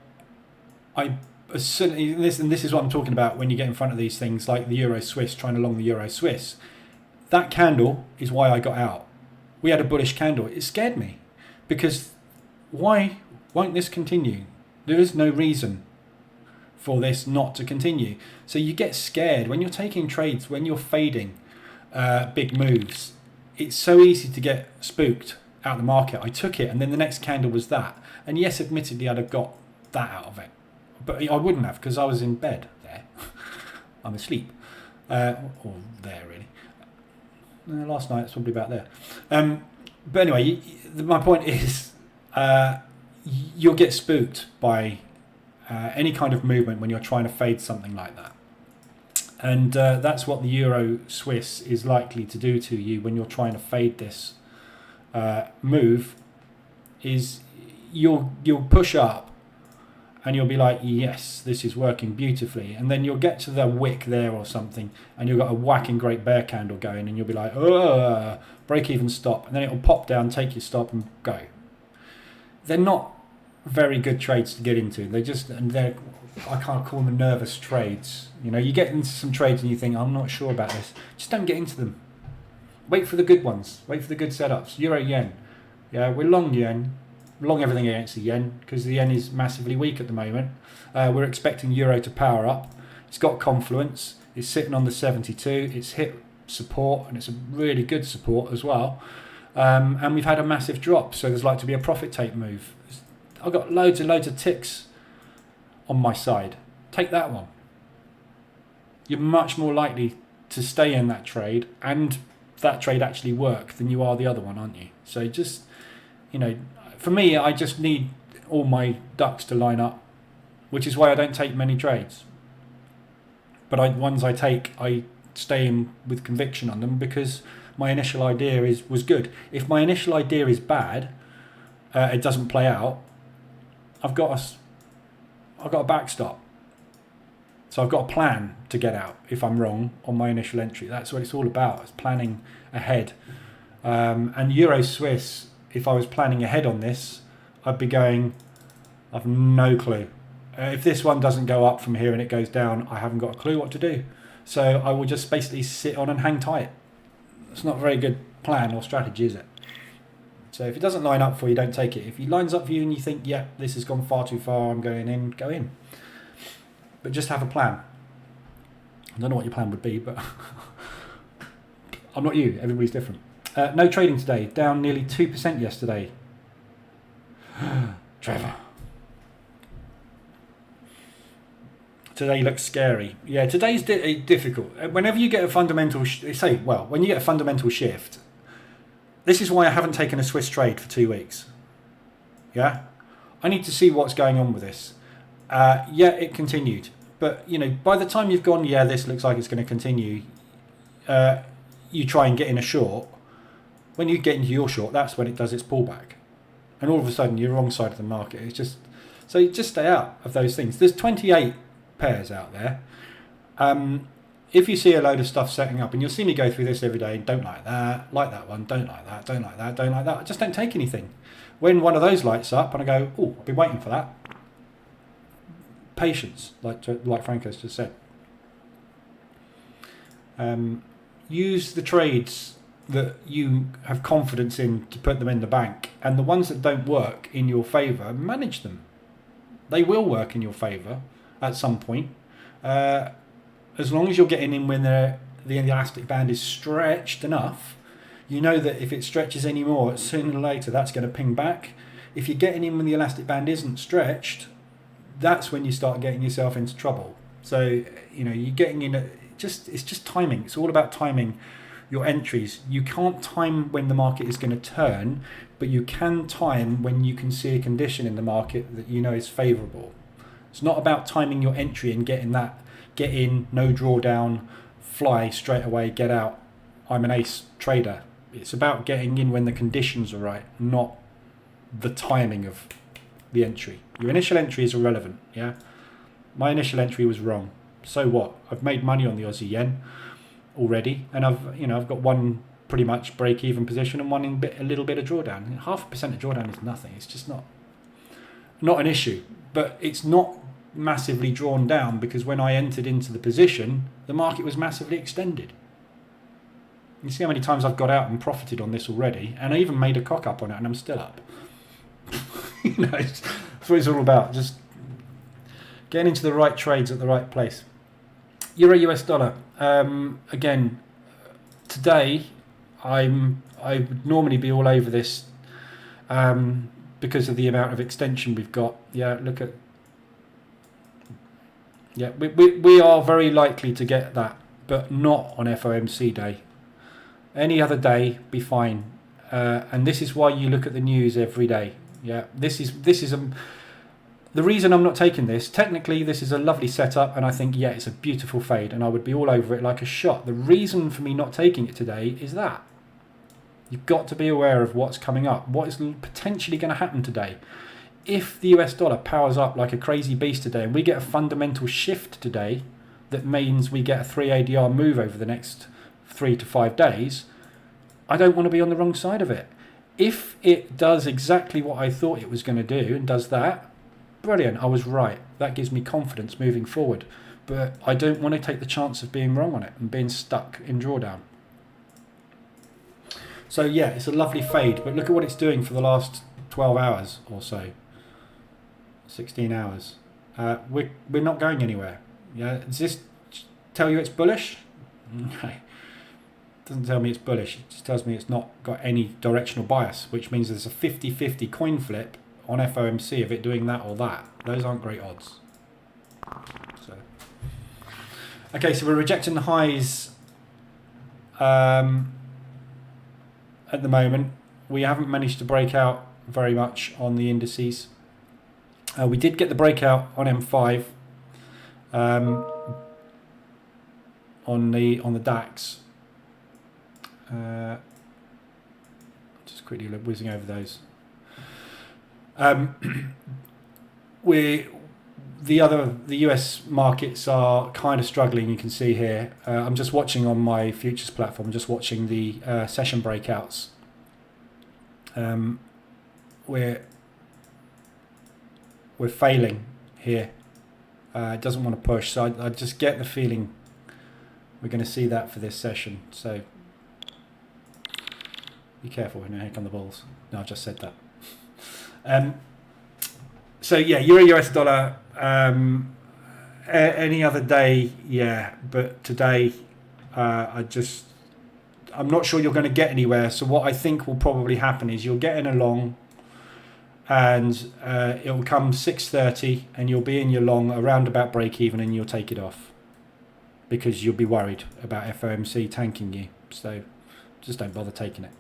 this is what I'm talking about when you get in front of these things like the Euro Swiss, trying to long the Euro Swiss. That candle is why I got out. We had a bullish candle. It scared me because why won't this continue? There is no reason for this not to continue. So you get scared when you're taking trades, when you're fading big moves. It's so easy to get spooked out of the market. I took it and then the next candle was that. And yes, admittedly, I'd have got that out of it. But I wouldn't have because I was in bed there. I'm asleep. Or there, really. Last night, it's probably about there. But anyway, my point is you'll get spooked by any kind of movement when you're trying to fade something like that. And that's what the Euro Swiss is likely to do to you when you're trying to fade this move, is you'll push up and you'll be like, yes, this is working beautifully. And then you'll get to the wick there or something and you've got a whacking great bear candle going and you'll be like, oh, break even stop. And then it'll pop down, take your stop and go. They're not very good trades to get into. I can't call them nervous trades. You know, you get into some trades and you think, I'm not sure about this. Just don't get into them. Wait for the good ones. Wait for the good setups. Euro yen. Yeah, we're long yen. Long everything against the yen because the yen is massively weak at the moment. We're expecting euro to power up. It's got confluence. It's sitting on the 72. It's hit support and it's a really good support as well. And we've had a massive drop, so there's like to be a profit take move. I've got loads and loads of ticks on my side. Take that one. You're much more likely to stay in that trade and that trade actually work than you are the other one, aren't you? So just, you know, for me, I just need all my ducks to line up, which is why I don't take many trades. But ones I take, I stay in with conviction on them because my initial idea was good. If my initial idea is bad, it doesn't play out, I've got a backstop. So I've got a plan to get out if I'm wrong on my initial entry. That's what it's all about. It's planning ahead. And Euro Swiss, if I was planning ahead on this, I'd be going, I've no clue. If this one doesn't go up from here and it goes down, I haven't got a clue what to do. So I will just basically sit on and hang tight. It's not a very good plan or strategy, is it? So if it doesn't line up for you, don't take it. If it lines up for you and you think, yeah, this has gone far too far, I'm going in, go in. But just have a plan. I don't know what your plan would be, but I'm not you. Everybody's different. No trading today. Down nearly 2% yesterday. Trevor. Today looks scary. Yeah, today's difficult. Whenever you get a fundamental, when you get a fundamental shift, this is why I haven't taken a Swiss trade for 2 weeks. Yeah, I need to see what's going on with this. Yeah, it continued, but you know, by the time you've gone, yeah, this looks like it's going to continue. You try and get in a short. When you get into your short, that's when it does its pullback, and all of a sudden you're wrong side of the market. It's just so just stay out of those things. There's 28 pairs out there. If you see a load of stuff setting up, and you'll see me go through this every day, don't like that one, don't like that, don't like that, don't like that. I just don't take anything. When one of those lights up and I go, oh, I've been waiting for that. Patience, like Franco's just said. Use the trades that you have confidence in to put them in the bank, and the ones that don't work in your favour, manage them. They will work in your favour at some point. As long as you're getting in when the elastic band is stretched enough, you know that if it stretches any more, sooner or later that's going to ping back. If you're getting in when the elastic band isn't stretched, that's when you start getting yourself into trouble. So, you know, you're getting in, it's just timing. It's all about timing your entries. You can't time when the market is going to turn, but you can time when you can see a condition in the market that you know is favourable. It's not about timing your entry and getting that, get in, no drawdown, fly straight away, get out. I'm an ace trader. It's about getting in when the conditions are right, not the timing of the entry. Your initial entry is irrelevant, yeah? My initial entry was wrong. So what? I've made money on the Aussie yen already, and I've got one pretty much break-even position and one in a little bit of drawdown. 0.5% of drawdown is nothing. It's just not an issue. But it's not massively drawn down because when I entered into the position, the market was massively extended. You see how many times I've got out and profited on this already, and I even made a cock up on it, and I'm still up. That's what it's all about. Just getting into the right trades at the right place. Euro US dollar. Again, today I would normally be all over this because of the amount of extension we've got. Yeah, look at. Yeah, we are very likely to get that, but not on FOMC day. Any other day, be fine. And this is why you look at the news every day. Yeah, this is the reason I'm not taking this. Technically, this is a lovely setup, and I think, yeah, it's a beautiful fade, and I would be all over it like a shot. The reason for me not taking it today is that. You've got to be aware of what's coming up, what is potentially going to happen today. If the US dollar powers up like a crazy beast today, and we get a fundamental shift today that means we get a 3 ADR move over the next 3 to 5 days, I don't want to be on the wrong side of it. If it does exactly what I thought it was going to do and does that, brilliant, I was right. That gives me confidence moving forward. But I don't want to take the chance of being wrong on it and being stuck in drawdown. So yeah, it's a lovely fade, but look at what it's doing for the last 12 hours or so. 16 hours. We're not going anywhere. Yeah, does this tell you it's bullish? No. Doesn't tell me it's bullish. It just tells me it's not got any directional bias, which means there's a 50-50 coin flip on FOMC of it doing that or that. Those aren't great odds. So, okay, so we're rejecting the highs at the moment. We haven't managed to break out very much on the indices. We did get the breakout on M5 on the DAX. Just quickly whizzing over those. The US markets are kind of struggling. You can see here. I'm just watching on my futures platform. Just watching the session breakouts. We're failing here. It doesn't want to push, so I just get the feeling we're going to see that for this session. So be careful. Here come the bulls. No, I've just said that. So yeah, Euro US dollar. Any other day, yeah, but today, I'm not sure you're going to get anywhere. So what I think will probably happen is you'll get in a long, and it'll come 6:30, and you'll be in your long around about break even, and you'll take it off because you'll be worried about FOMC tanking you. So just don't bother taking it.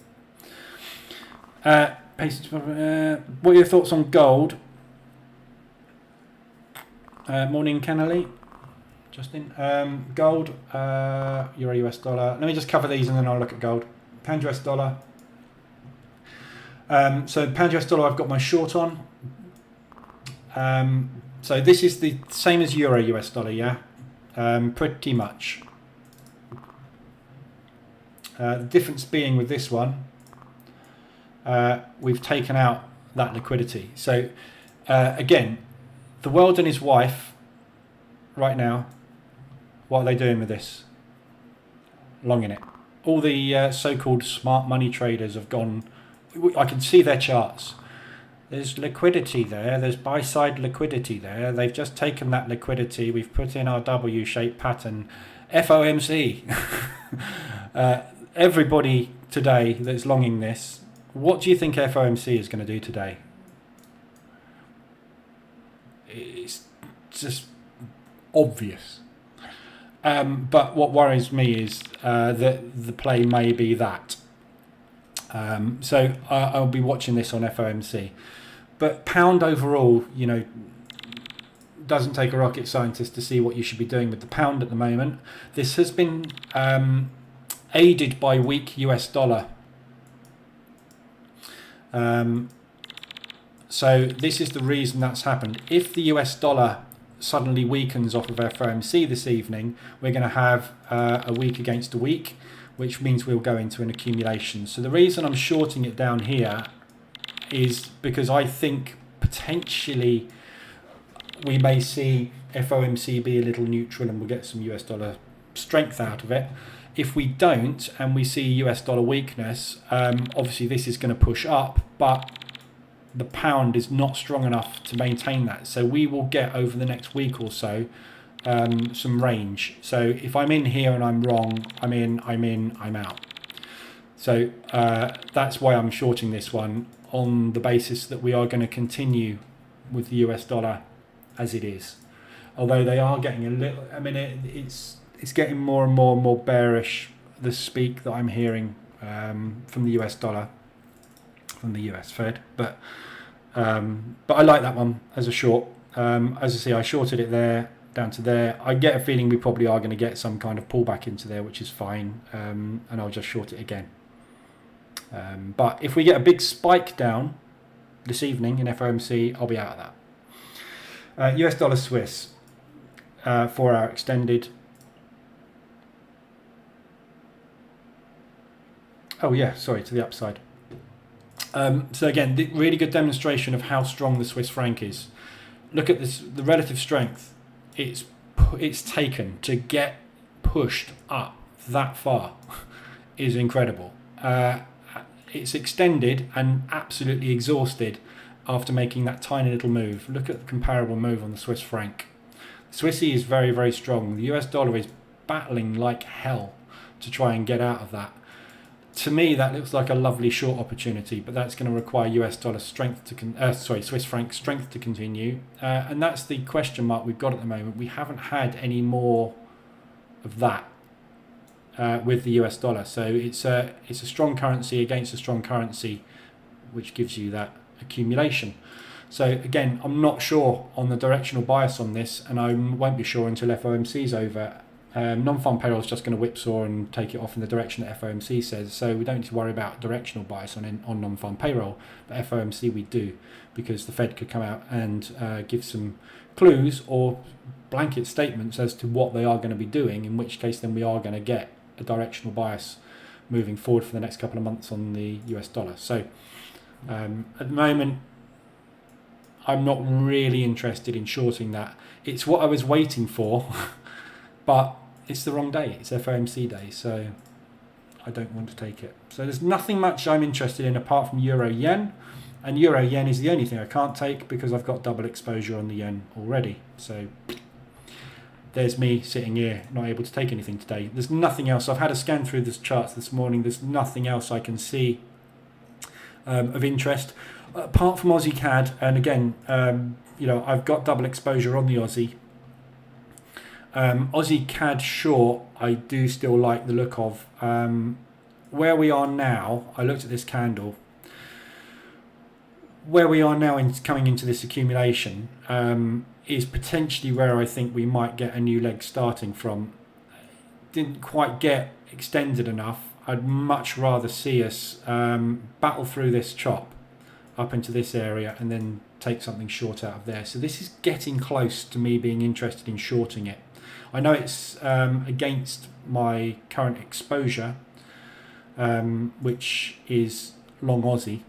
What are your thoughts on gold? Morning, Kennelly. Justin. Gold, Euro US dollar. Let me just cover these and then I'll look at gold. Pound US dollar. So pound US dollar, I've got my short on. So this is the same as Euro US dollar, yeah? Pretty much. The difference being with this one, we've taken out that liquidity. So again, the world and his wife right now, what are they doing with this? Longing it. All the so-called smart money traders have gone, I can see their charts. There's liquidity there, there's buy-side liquidity there. They've just taken that liquidity, we've put in our W-shaped pattern. FOMC. Everybody today that's longing this, what do you think FOMC is going to do today? It's just obvious. But what worries me is that the play may be that. So I'll be watching this on FOMC. But pound overall, doesn't take a rocket scientist to see what you should be doing with the pound at the moment. This has been aided by weak US dollar. So this is the reason that's happened. If the US dollar suddenly weakens off of FOMC this evening, we're going to have a week against a week, which means we'll go into an accumulation. So the reason I'm shorting it down here is because I think potentially we may see FOMC be a little neutral and we'll get some US dollar strength out of it. If we don't and we see US dollar weakness, obviously this is going to push up, but the pound is not strong enough to maintain that. So we will get over the next week or so some range. So if I'm in here and I'm wrong, I'm in, I'm out. So that's why I'm shorting this one, on the basis that we are going to continue with the US dollar as it is. Although they are getting a little, it's getting more and more bearish, the speak that I'm hearing from the US dollar, from the US Fed. But I like that one as a short. As I say, I shorted it there, down to there. I get a feeling we probably are going to get some kind of pullback into there, which is fine, and I'll just short it again. But if we get a big spike down this evening in FOMC, I'll be out of that. US dollar Swiss, 4-hour extended. Oh yeah, sorry, to the upside. So again, really good demonstration of how strong the Swiss franc is. Look at this, the relative strength it's taken to get pushed up that far is incredible. It's extended and absolutely exhausted after making that tiny little move. Look at the comparable move on the Swiss franc. The Swissy is very, very strong. The US dollar is battling like hell to try and get out of that. To me, that looks like a lovely short opportunity, but that's going to require US dollar strength to Swiss franc strength to continue, and that's the question mark we've got at the moment. We haven't had any more of that with the US dollar, so it's a strong currency against a strong currency, which gives you that accumulation. So again, I'm not sure on the directional bias on this, and I won't be sure until FOMC is over. Non-farm payroll is just going to whipsaw and take it off in the direction that FOMC says, so we don't need to worry about directional bias on non-farm payroll, but FOMC we do, because the Fed could come out and give some clues or blanket statements as to what they are going to be doing, in which case then we are going to get a directional bias moving forward for the next couple of months on the US dollar. So at the moment, I'm not really interested in shorting that. It's what I was waiting for, but it's the wrong day. It's FOMC day, so I don't want to take it. So there's nothing much I'm interested in apart from Euro Yen, and Euro Yen is the only thing I can't take because I've got double exposure on the Yen already. So there's me sitting here not able to take anything today. There's nothing else. I've had a scan through the charts this morning. There's nothing else I can see of interest apart from Aussie CAD. And again, I've got double exposure on the Aussie. Aussie CAD short, I do still like the look of. Where we are now, I looked at this candle. Where we are now coming into this accumulation is potentially where I think we might get a new leg starting from. Didn't quite get extended enough. I'd much rather see us battle through this chop up into this area and then take something short out of there. So this is getting close to me being interested in shorting it. I know it's against my current exposure, which is long Aussie,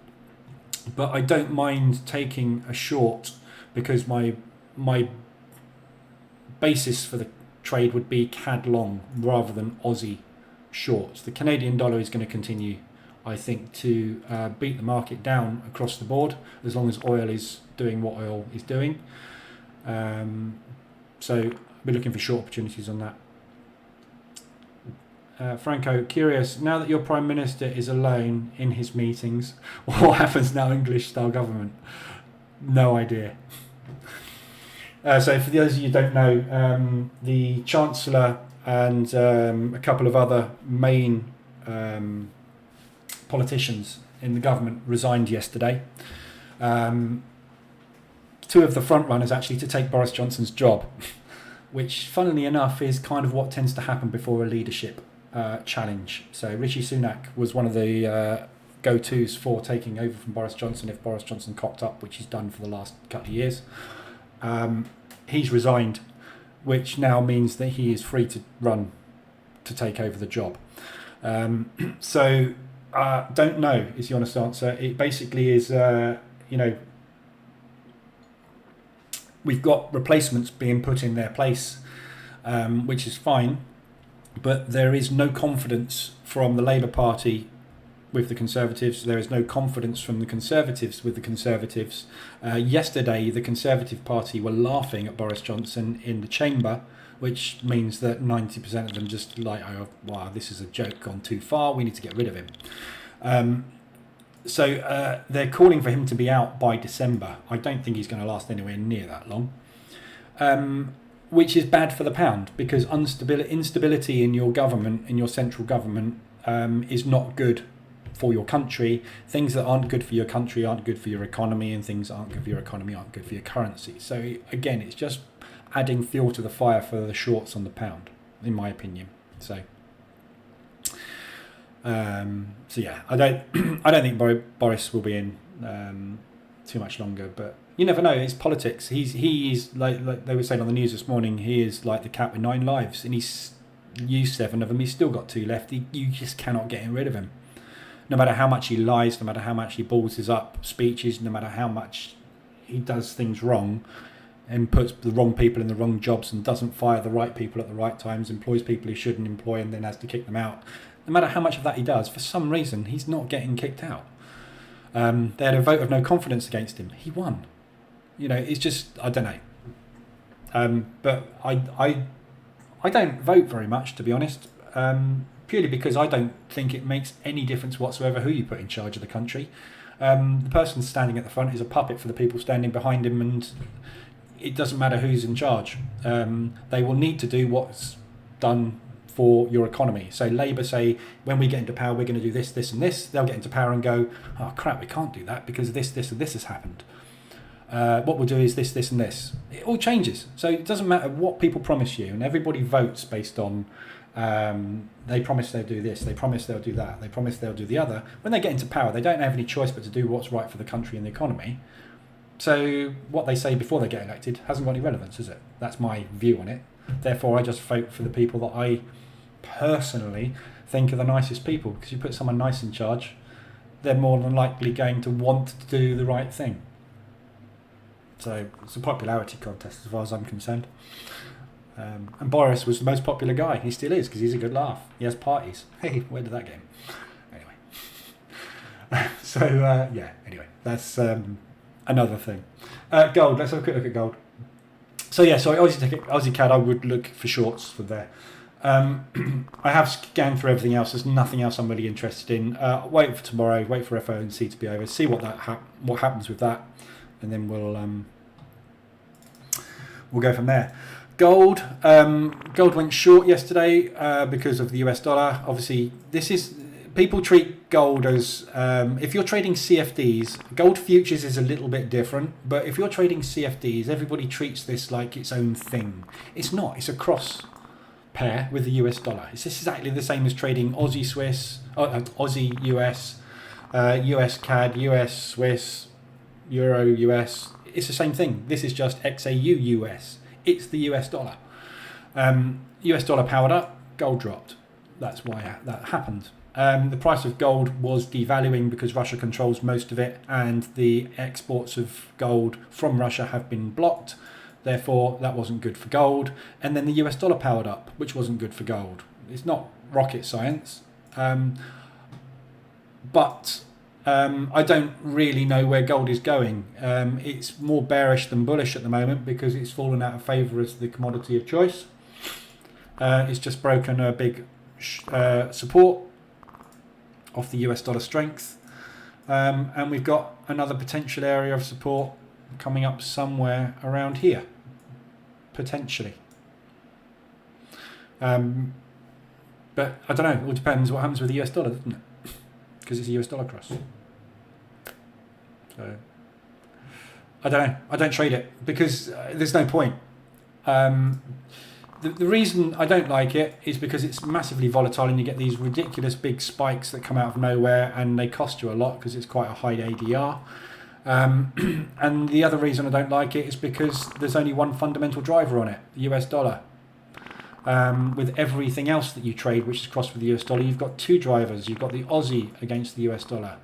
but I don't mind taking a short because my basis for the trade would be CAD long rather than Aussie shorts. The Canadian dollar is going to continue, I think, to beat the market down across the board as long as oil is doing what oil is doing. So we're looking for short opportunities on that. Franco, curious, now that your Prime Minister is alone in his meetings, what happens now English style government? No idea. So for those of you who don't know, the Chancellor and a couple of other main politicians in the government resigned yesterday. Two of the front runners actually to take Boris Johnson's job, which funnily enough is kind of what tends to happen before a leadership challenge. So Rishi Sunak was one of the go-tos for taking over from Boris Johnson if Boris Johnson cocked up, which he's done for the last couple of years. He's resigned, which now means that he is free to run to take over the job. So don't know is the honest answer. It basically is, we've got replacements being put in their place, which is fine, but there is no confidence from the Labour Party with the Conservatives. There is no confidence from the Conservatives with the Conservatives. Yesterday, the Conservative Party were laughing at Boris Johnson in the chamber, which means that 90% of them just like, oh, wow, this is a joke gone too far. We need to get rid of him. So they're calling for him to be out by December. I don't think he's going to last anywhere near that long, which is bad for the pound, because instability in your government, in your central government, is not good for your country. Things that aren't good for your country aren't good for your economy, and things that aren't good for your economy aren't good for your currency. So again, it's just adding fuel to the fire for the shorts on the pound, in my opinion. So yeah, I don't think Boris will be in too much longer, but you never know. It's politics. He is like they were saying on the news this morning. He is like the cat with 9 lives, and he's used 7 of them. He's still got 2 left. You just cannot get rid of him. No matter how much he lies, no matter how much he balls up speeches, no matter how much he does things wrong and puts the wrong people in the wrong jobs and doesn't fire the right people at the right times, employs people he shouldn't employ and then has to kick them out. No matter how much of that he does, for some reason, he's not getting kicked out. They had a vote of no confidence against him. He won. It's just, I don't know. But I don't vote very much, to be honest, purely because I don't think it makes any difference whatsoever who you put in charge of the country. The person standing at the front is a puppet for the people standing behind him, and it doesn't matter who's in charge. They will need to do what's done for your economy. So Labour say, when we get into power, we're going to do this, this and this. They'll get into power and go, oh crap, we can't do that because this, this and this has happened. What we'll do is this, this and this. It all changes. So it doesn't matter what people promise you, and everybody votes based on they promise they'll do this, they promise they'll do that, they promise they'll do the other. When they get into power, they don't have any choice but to do what's right for the country and the economy. So what they say before they get elected hasn't got any relevance, is it? That's my view on it. Therefore, I just vote for the people that I personally think are the nicest people, because you put someone nice in charge, they're more than likely going to want to do the right thing. So it's a popularity contest as far as I'm concerned. And Boris was the most popular guy. He still is, because he's a good laugh. He has parties. Hey, where did that get him? Anyway. Anyway, that's another thing. Gold, let's have a quick look at gold. So Aussie CAD, I would look for shorts for there. I have scanned through everything else. There's nothing else I'm really interested in. Wait for tomorrow, wait for FOMC to be over, see what happens with that, and then we'll go from there. Gold went short yesterday because of the US dollar. Obviously, people treat gold as, if you're trading CFDs, gold futures is a little bit different, but if you're trading CFDs, everybody treats this like its own thing. It's not. It's a cross pair with the US dollar. It's exactly the same as trading Aussie Swiss, Aussie US, US CAD, US Swiss, Euro US. It's the same thing. This is just XAU US. It's the US dollar. US dollar powered up, gold dropped. That's why that happened. The price of gold was devaluing because Russia controls most of it, and the exports of gold from Russia have been blocked. Therefore, that wasn't good for gold. And then the US dollar powered up, which wasn't good for gold. It's not rocket science. But I don't really know where gold is going. It's more bearish than bullish at the moment because it's fallen out of favour as the commodity of choice. It's just broken a big support off the US dollar strength. And we've got another potential area of support coming up somewhere around here, potentially. But I don't know. It all depends what happens with the US dollar, doesn't it? Because it's a US dollar cross. So I don't know. I don't trade it because there's no point. The reason I don't like it is because it's massively volatile and you get these ridiculous big spikes that come out of nowhere and they cost you a lot because it's quite a high ADR. And the other reason I don't like it is because there's only one fundamental driver on it, the US dollar. With everything else that you trade which is crossed with the US dollar, you've got two drivers. You've got the Aussie against the US dollar.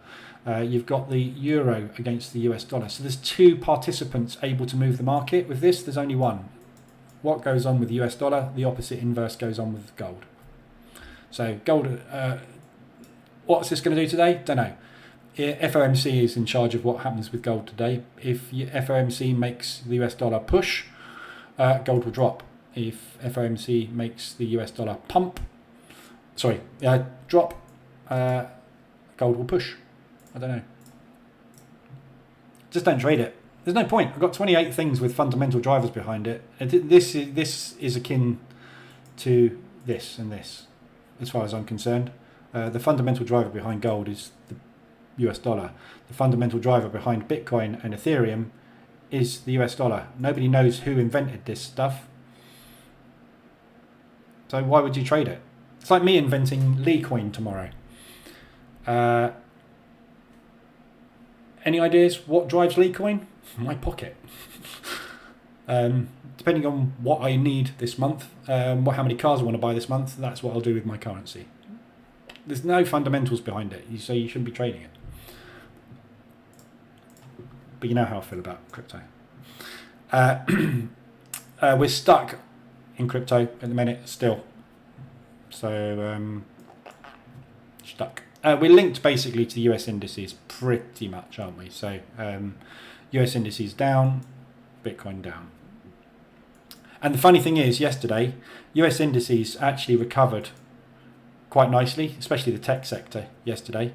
You've got the Euro against the US dollar. So there's two participants able to move the market. With this, there's only one. What goes on with the US dollar, the opposite inverse goes on with gold. So gold, what's this going to do today? Don't know. FOMC is in charge of what happens with gold today. If FOMC makes the US dollar push, gold will drop. If FOMC makes the US dollar drop, gold will push. I don't know. Just don't trade it. There's no point. I've got 28 things with fundamental drivers behind it. This is akin to this and this, as far as I'm concerned. The fundamental driver behind gold is the US dollar. The fundamental driver behind Bitcoin and Ethereum is the US dollar. Nobody knows who invented this stuff. So why would you trade it? It's like me inventing Leecoin tomorrow. Any ideas what drives Leecoin? My pocket. Depending on what I need this month, how many cars I want to buy this month, that's what I'll do with my currency. There's no fundamentals behind it, so you shouldn't be trading it. But you know how I feel about crypto. We're stuck in crypto at the minute still. So stuck. We're linked basically to the US indices pretty much, aren't we? So US indices down, Bitcoin down. And the funny thing is, yesterday, US indices actually recovered quite nicely, especially the tech sector yesterday.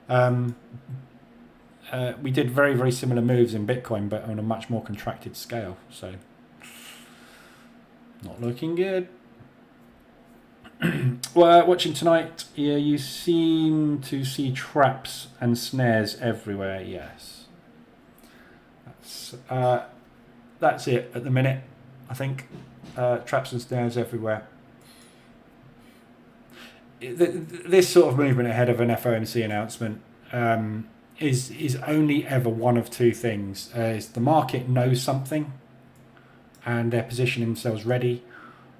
We did very, very similar moves in Bitcoin, but on a much more contracted scale. So not looking good. Well, watching tonight, yeah, you seem to see traps and snares everywhere. Yes, that's it at the minute. I think traps and snares everywhere. This sort of movement ahead of an FOMC announcement is only ever one of two things: is the market knows something and they're positioning themselves ready,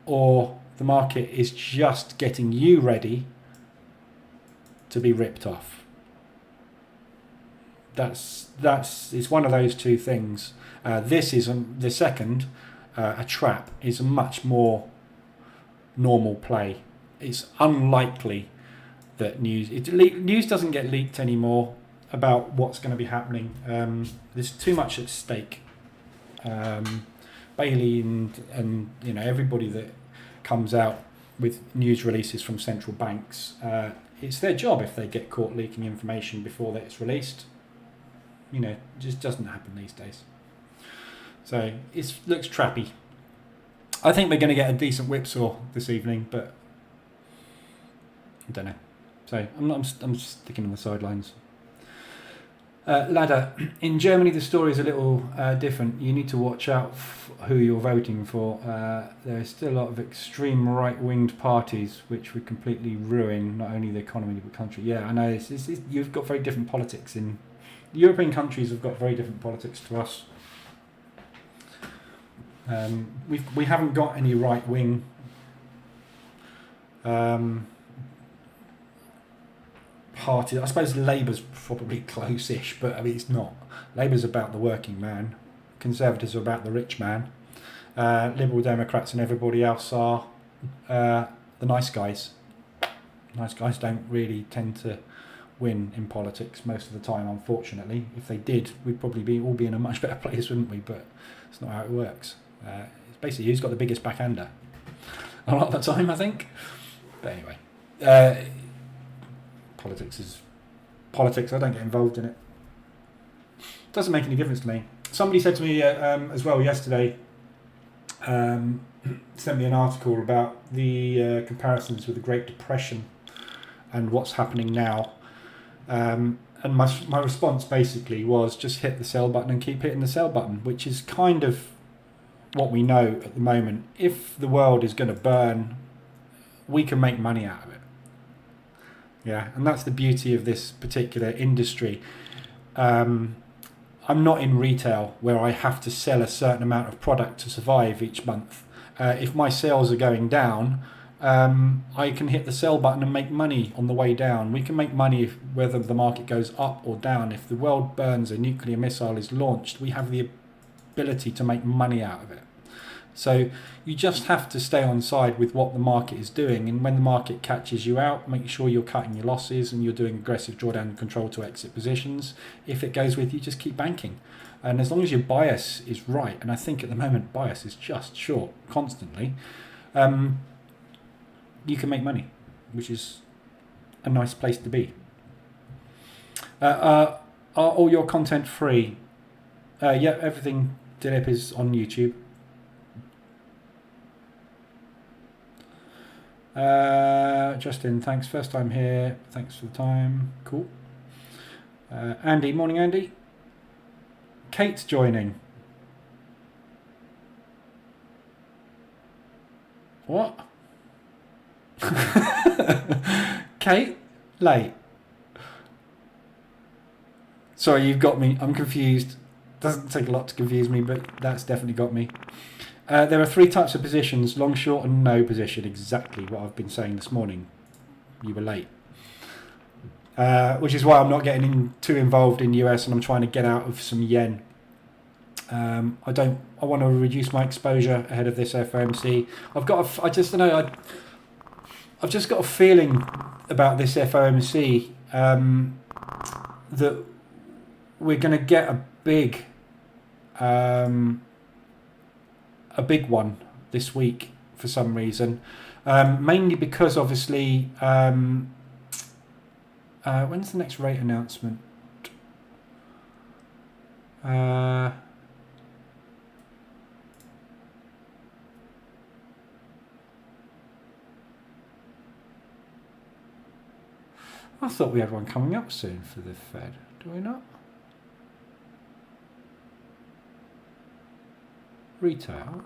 or the market is just getting you ready to be ripped off. It's one of those two things. This is the second. A trap is a much more normal play. It's unlikely that news doesn't get leaked anymore about what's going to be happening. There's too much at stake. Bailey and everybody that comes out with news releases from central banks, it's their job if they get caught leaking information before that it's released. It just doesn't happen these days. So it looks trappy. I think we're going to get a decent whipsaw this evening, but I don't know. So I'm sticking on the sidelines. Ladder. In Germany, the story is a little different. You need to watch out who you're voting for. There is still a lot of extreme right-winged parties which would completely ruin not only the economy but the country. Yeah, I know. You've got very different politics in European countries. Have got very different politics to us. We haven't got any right-wing party. I suppose Labour's probably close-ish, but I mean it's not. Labour's about the working man. Conservatives are about the rich man. Liberal Democrats and everybody else are the nice guys. Nice guys don't really tend to win in politics most of the time, unfortunately. If they did, we'd probably all be in a much better place, wouldn't we? But it's not how it works. It's basically who's got the biggest backhander a lot of the time, I think. But anyway, politics is politics. I don't get involved in it. Doesn't make any difference to me. Somebody said to me as well yesterday, sent me an article about the comparisons with the Great Depression and what's happening now. And my response basically was just hit the sell button and keep hitting the sell button, which is kind of what we know at the moment. If the world is going to burn, we can make money out of it. Yeah, and that's the beauty of this particular industry. I'm not in retail where I have to sell a certain amount of product to survive each month. If my sales are going down, I can hit the sell button and make money on the way down. We can make money whether the market goes up or down. If the world burns, a nuclear missile is launched, we have the ability to make money out of it. So you just have to stay on side with what the market is doing, and when the market catches you out, make sure you're cutting your losses and you're doing aggressive drawdown control to exit positions. If it goes with you, just keep banking. And as long as your bias is right, and I think at the moment bias is just short constantly, you can make money, which is a nice place to be. Are all your content free? Yeah, everything Dilip is on YouTube. Justin, thanks. First time here. Thanks for the time. Cool. Andy, morning, Andy. Kate's joining. What? Kate, late. Sorry, you've got me. I'm confused. Doesn't take a lot to confuse me, but that's definitely got me. There are 3 types of positions: long, short, and no position. Exactly what I've been saying this morning. You were late. Which is why I'm not getting too involved in US, and I'm trying to get out of some yen. I want to reduce my exposure ahead of this FOMC. I've just got a feeling about this FOMC that we're going to get a big one this week for some reason, mainly because obviously when's the next rate announcement? I thought we had one coming up soon for the Fed. Do we not? Retail.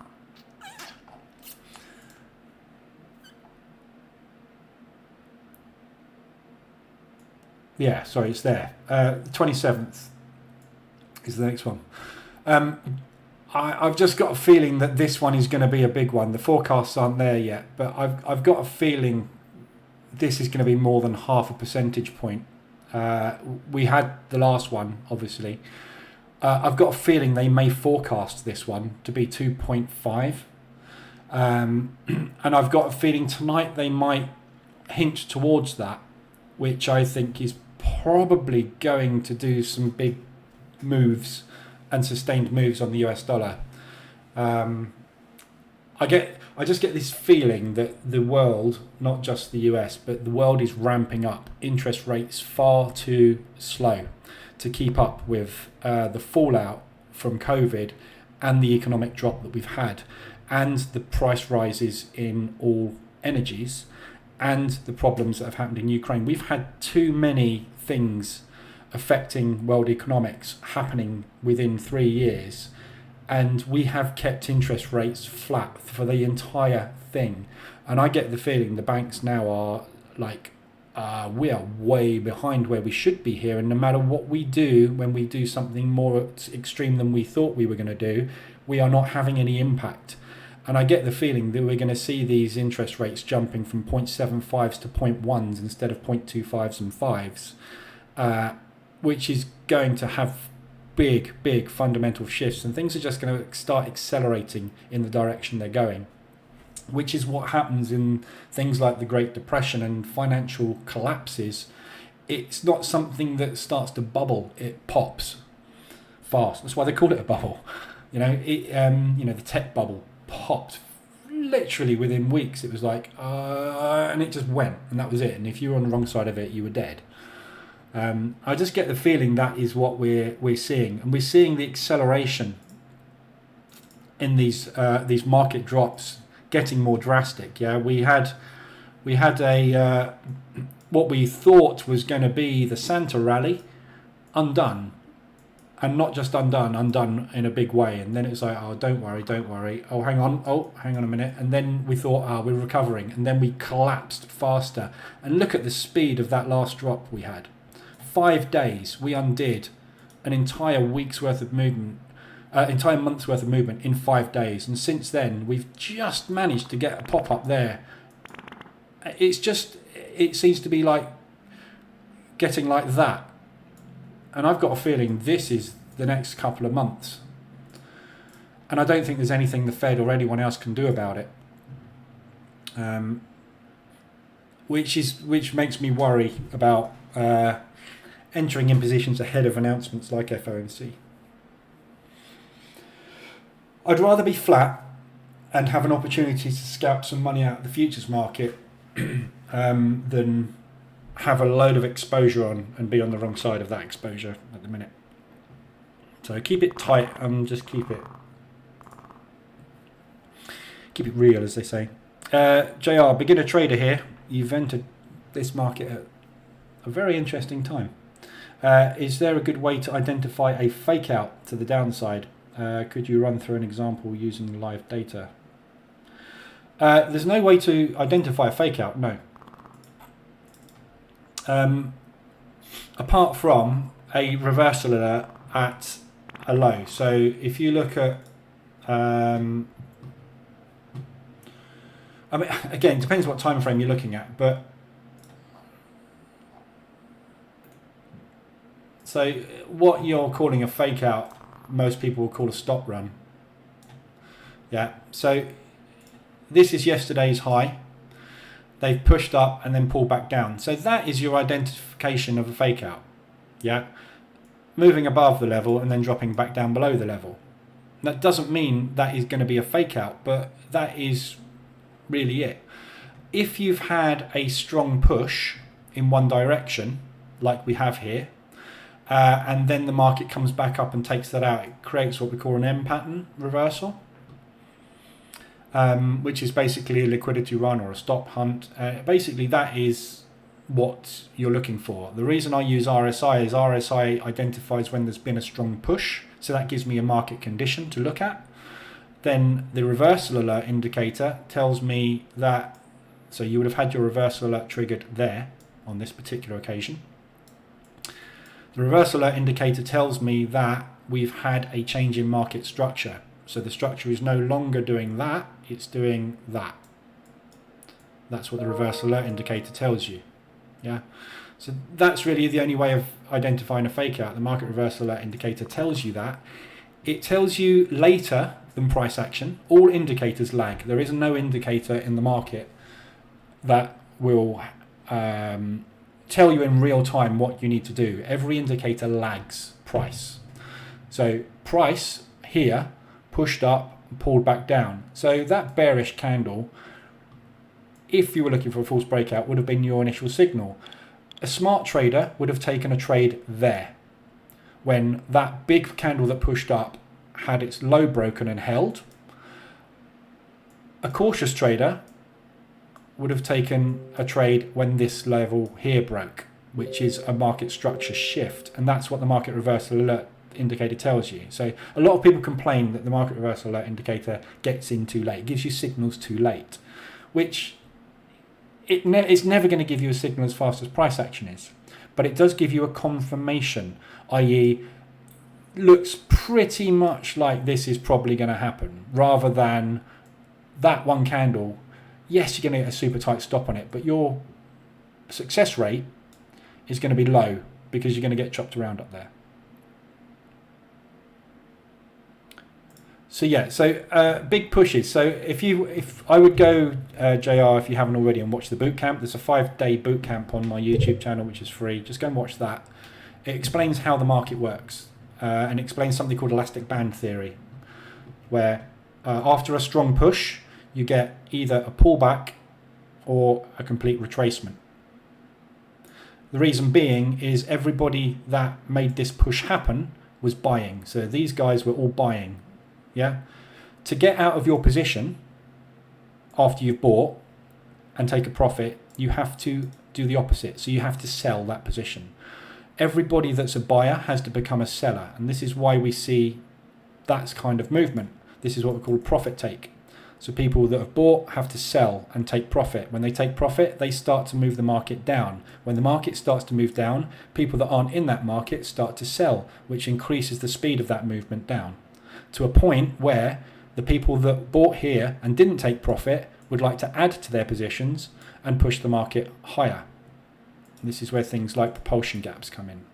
Yeah, sorry, it's there. 27th is the next one. I've just got a feeling that this one is going to be a big one. The forecasts aren't there yet, but I've got a feeling this is going to be more than half a percentage point. We had the last one, obviously. I've got a feeling they may forecast this one to be 2.5. And I've got a feeling tonight they might hint towards that, which I think is probably going to do some big moves and sustained moves on the US dollar. I just get this feeling that the world, not just the US, but the world is ramping up interest rates far too slow to keep up with the fallout from COVID and the economic drop that we've had, and the price rises in all energies, and the problems that have happened in Ukraine. We've had too many things affecting world economics happening within 3 years, and we have kept interest rates flat for the entire thing. And I get the feeling the banks now are like, we are way behind where we should be here, and no matter what we do, when we do something more extreme than we thought we were going to do, we are not having any impact. And I get the feeling that we're going to see these interest rates jumping from 0.75s to 0.1s instead of 0.25s and 5s, which is going to have big fundamental shifts, and things are just going to start accelerating in the direction they're going, which is what happens in things like the Great Depression and financial collapses. It's not something that starts to bubble, it pops fast. That's why they call it a bubble. The tech bubble popped literally within weeks. It was like, and it just went, and that was it. And if you were on the wrong side of it, you were dead. I just get the feeling that is what we're seeing, and we're seeing the acceleration in these market drops getting more drastic. Yeah, we had a what we thought was going to be the Santa rally undone, and not just undone in a big way. And then it's like, oh, don't worry. Oh, hang on a minute. And then we thought, oh, we're recovering, and then we collapsed faster. And look at the speed of that last drop we had. 5 days, we undid an entire week's worth of movement. Entire month's worth of movement in 5 days, and since then we've just managed to get a pop up there. It seems to be like getting like that, and I've got a feeling this is the next couple of months, and I don't think there's anything the Fed or anyone else can do about it, which makes me worry about entering in positions ahead of announcements like FOMC. I'd rather be flat and have an opportunity to scalp some money out of the futures market than have a load of exposure on and be on the wrong side of that exposure at the minute. So keep it tight and just keep it real, as they say. JR, beginner trader here. You've entered this market at a very interesting time. Is there a good way to identify a fake out to the downside? Could you run through an example using live data? There's no way to identify a fake out, no. Apart from a reversal alert at a low. So if you look at, I mean, again, it depends what time frame you're looking at, but so what you're calling a fake out, most people will call a stop run. Yeah, so this is yesterday's high. They've pushed up and then pulled back down. So that is your identification of a fake out. Yeah, moving above the level and then dropping back down below the level. That doesn't mean that is going to be a fake out, but that is really it. If you've had a strong push in one direction, like we have here, and then the market comes back up and takes that out, it creates what we call an M pattern reversal, which is basically a liquidity run or a stop hunt. Basically, that is what you're looking for. The reason I use RSI is RSI identifies when there's been a strong push, so that gives me a market condition to look at. Then the reversal alert indicator tells me that, so you would have had your reversal alert triggered there on this particular occasion. The reversal alert indicator tells me that we've had a change in market structure. So the structure is no longer doing that, it's doing that. That's what the reversal alert indicator tells you. Yeah. So that's really the only way of identifying a fake out. The market reversal alert indicator tells you that. It tells you later than price action. All indicators lag. There is no indicator in the market that will tell you in real time what you need to do. Every indicator lags price. So price here pushed up, pulled back down. So that bearish candle, if you were looking for a false breakout, would have been your initial signal. A smart trader would have taken a trade there when that big candle that pushed up had its low broken and held. A cautious trader would have taken a trade when this level here broke, which is a market structure shift, and that's what the market reversal alert indicator tells you. So a lot of people complain that the market reversal alert indicator gets in too late, it gives you signals too late, which it's never going to give you a signal as fast as price action is, but it does give you a confirmation, i.e. looks pretty much like this is probably going to happen, rather than that one candle. Yes, you're going to get a super tight stop on it, but your success rate is going to be low because you're going to get chopped around up there. So yeah, so big pushes. So if I would go, JR, if you haven't already, and watch the bootcamp. There's a 5-day bootcamp on my YouTube channel, which is free. Just go and watch that. It explains how the market works, and explains something called elastic band theory, where after a strong push, you get either a pullback or a complete retracement. The reason being is everybody that made this push happen was buying. So these guys were all buying. Yeah. To get out of your position after you've bought and take a profit, you have to do the opposite. So you have to sell that position. Everybody that's a buyer has to become a seller, and this is why we see that kind of movement. This is what we call profit take. So people that have bought have to sell and take profit. When they take profit, they start to move the market down. When the market starts to move down, people that aren't in that market start to sell, which increases the speed of that movement down to a point where the people that bought here and didn't take profit would like to add to their positions and push the market higher. This is where things like propulsion gaps come in.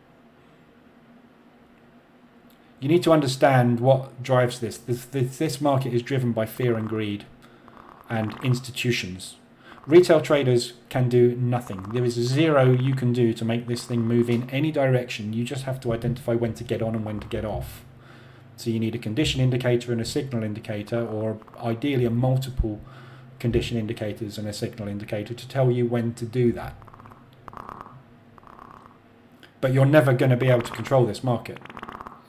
You need to understand what drives this. This market is driven by fear and greed and institutions. Retail traders can do nothing. There is zero you can do to make this thing move in any direction. You just have to identify when to get on and when to get off. So you need a condition indicator and a signal indicator, or ideally a multiple condition indicators and a signal indicator to tell you when to do that. But you're never going to be able to control this market.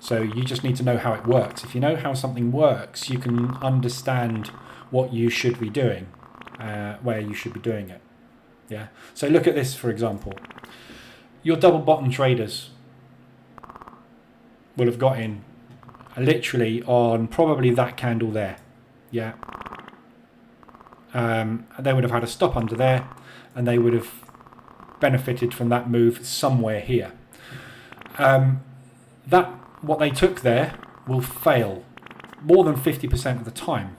So you just need to know how it works. If you know how something works, you can understand what you should be doing, where you should be doing it. Yeah. So look at this, for example. Your double bottom traders will have got in literally on probably that candle there. Yeah. They would have had a stop under there, and they would have benefited from that move somewhere here. What they took there will fail more than 50% of the time,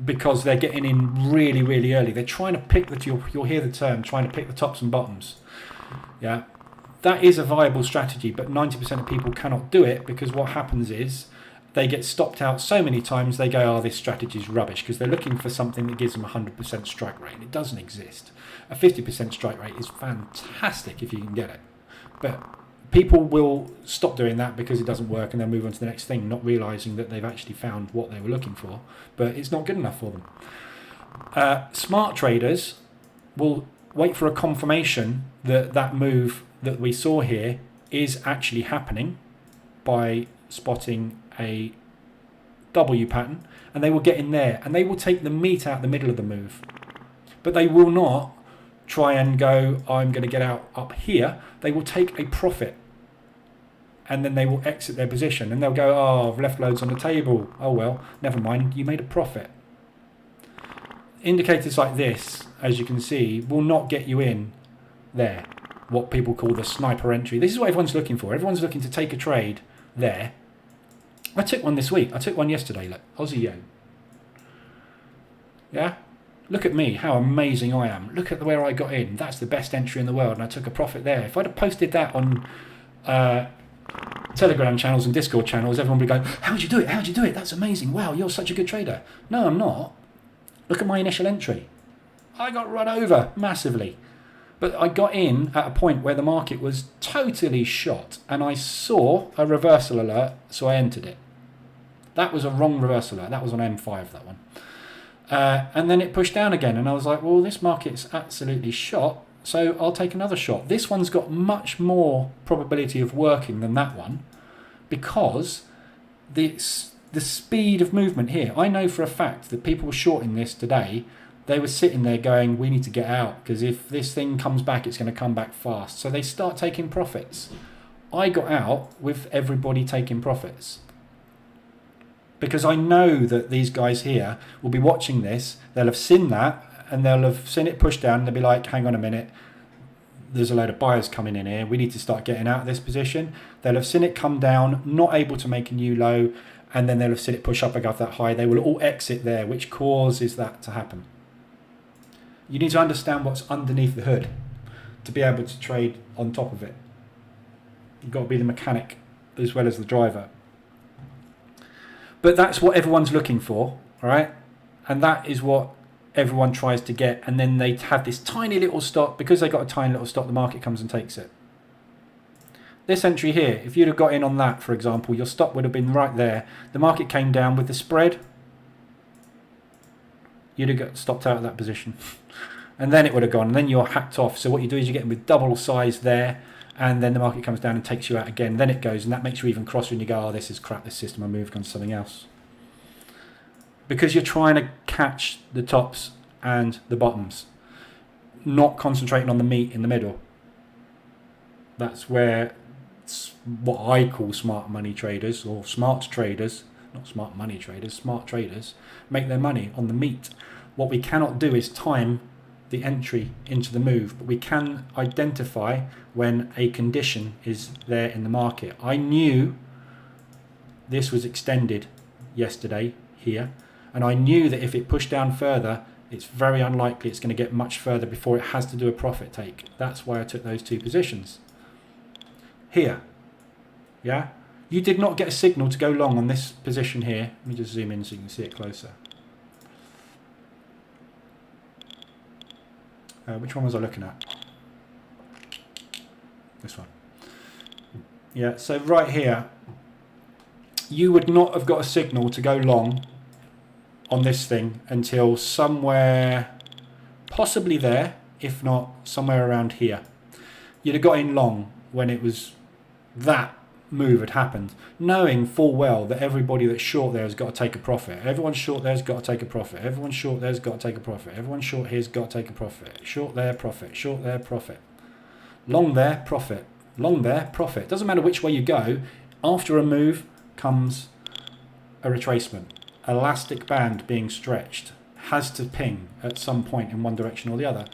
because they're getting in really, really early. They're trying to pick you'll hear the term, trying to pick the tops and bottoms. Yeah, that is a viable strategy, but 90% of people cannot do it, because what happens is they get stopped out so many times they go, oh, this strategy is rubbish, because they're looking for something that gives them a 100% strike rate, and it doesn't exist. A 50% strike rate is fantastic if you can get it, but people will stop doing that because it doesn't work, and they'll move on to the next thing, not realizing that they've actually found what they were looking for, but it's not good enough for them. Smart traders will wait for a confirmation that that move that we saw here is actually happening by spotting a W pattern, and they will get in there and they will take the meat out the middle of the move, but they will not try and go, I'm going to get out up here. They will take a profit, and then they will exit their position, and they'll go, oh, I've left loads on the table. Oh well, never mind, you made a profit. Indicators like this, as you can see, will not get you in there, what people call the sniper entry. This is what everyone's looking for. Everyone's looking to take a trade there. I took one this week. I took one yesterday, look, Aussie yen. Yeah? Look at me, how amazing I am. Look at where I got in. That's the best entry in the world, and I took a profit there. If I'd have posted that on Telegram channels and Discord channels, everyone would go, how'd you do it? How'd you do it? That's amazing. Wow, you're such a good trader. No, I'm not. Look at my initial entry. I got run over massively. But I got in at a point where the market was totally shot, and I saw a reversal alert, so I entered it. That was a wrong reversal alert. That was on M5, that one. And then it pushed down again, and I was like, well, this market's absolutely shot, so I'll take another shot. This one's got much more probability of working than that one, because the speed of movement here, I know for a fact that people were shorting this today. They were sitting there going, we need to get out, because if this thing comes back, it's going to come back fast. So they start taking profits. I got out with everybody taking profits, because I know that these guys here will be watching this. They'll have seen that, and they'll have seen it push down, and they'll be like, hang on a minute, there's a load of buyers coming in here. We need to start getting out of this position. They'll have seen it come down, not able to make a new low, and then they'll have seen it push up above that high. They will all exit there, which causes that to happen. You need to understand what's underneath the hood to be able to trade on top of it. You've got to be the mechanic as well as the driver. But that's what everyone's looking for, all right? And that is what everyone tries to get. And then they have this tiny little stop. Because they got a tiny little stop, the market comes and takes it. This entry here, if you'd have got in on that, for example, your stop would have been right there. The market came down with the spread. You'd have got stopped out of that position. And then it would have gone. And then you're hacked off. So what you do is you get in with double size there. and then the market comes down and takes you out again. Then it goes, and that makes you even crosser, and you go, oh, this is crap, this system, I move on to something else. Because you're trying to catch the tops and the bottoms, not concentrating on the meat in the middle. That's where what I call smart money traders, or smart traders, not smart money traders, smart traders, make their money on the meat. What we cannot do is time the entry into the move, but we can identify when a condition is there in the market. I knew this was extended yesterday here, and I knew that if it pushed down further, it's very unlikely it's going to get much further before it has to do a profit take. That's why I took those two positions. Here, yeah, you did not get a signal to go long on this position here. Let me just zoom in so you can see it closer. Which one was I looking at? This one. Yeah, so right here, you would not have got a signal to go long on this thing until somewhere, possibly there, if not somewhere around here. You'd have got in long when it was that move had happened, knowing full well that everybody that's short there has got to take a profit. Everyone short there's got to take a profit. Everyone short there's got to take a profit. Everyone short here's got to take a profit. Short there, profit. Short there, profit. Long there, profit. Long there, profit. Doesn't matter which way you go. After a move comes a retracement. Elastic band being stretched has to ping at some point in one direction or the other.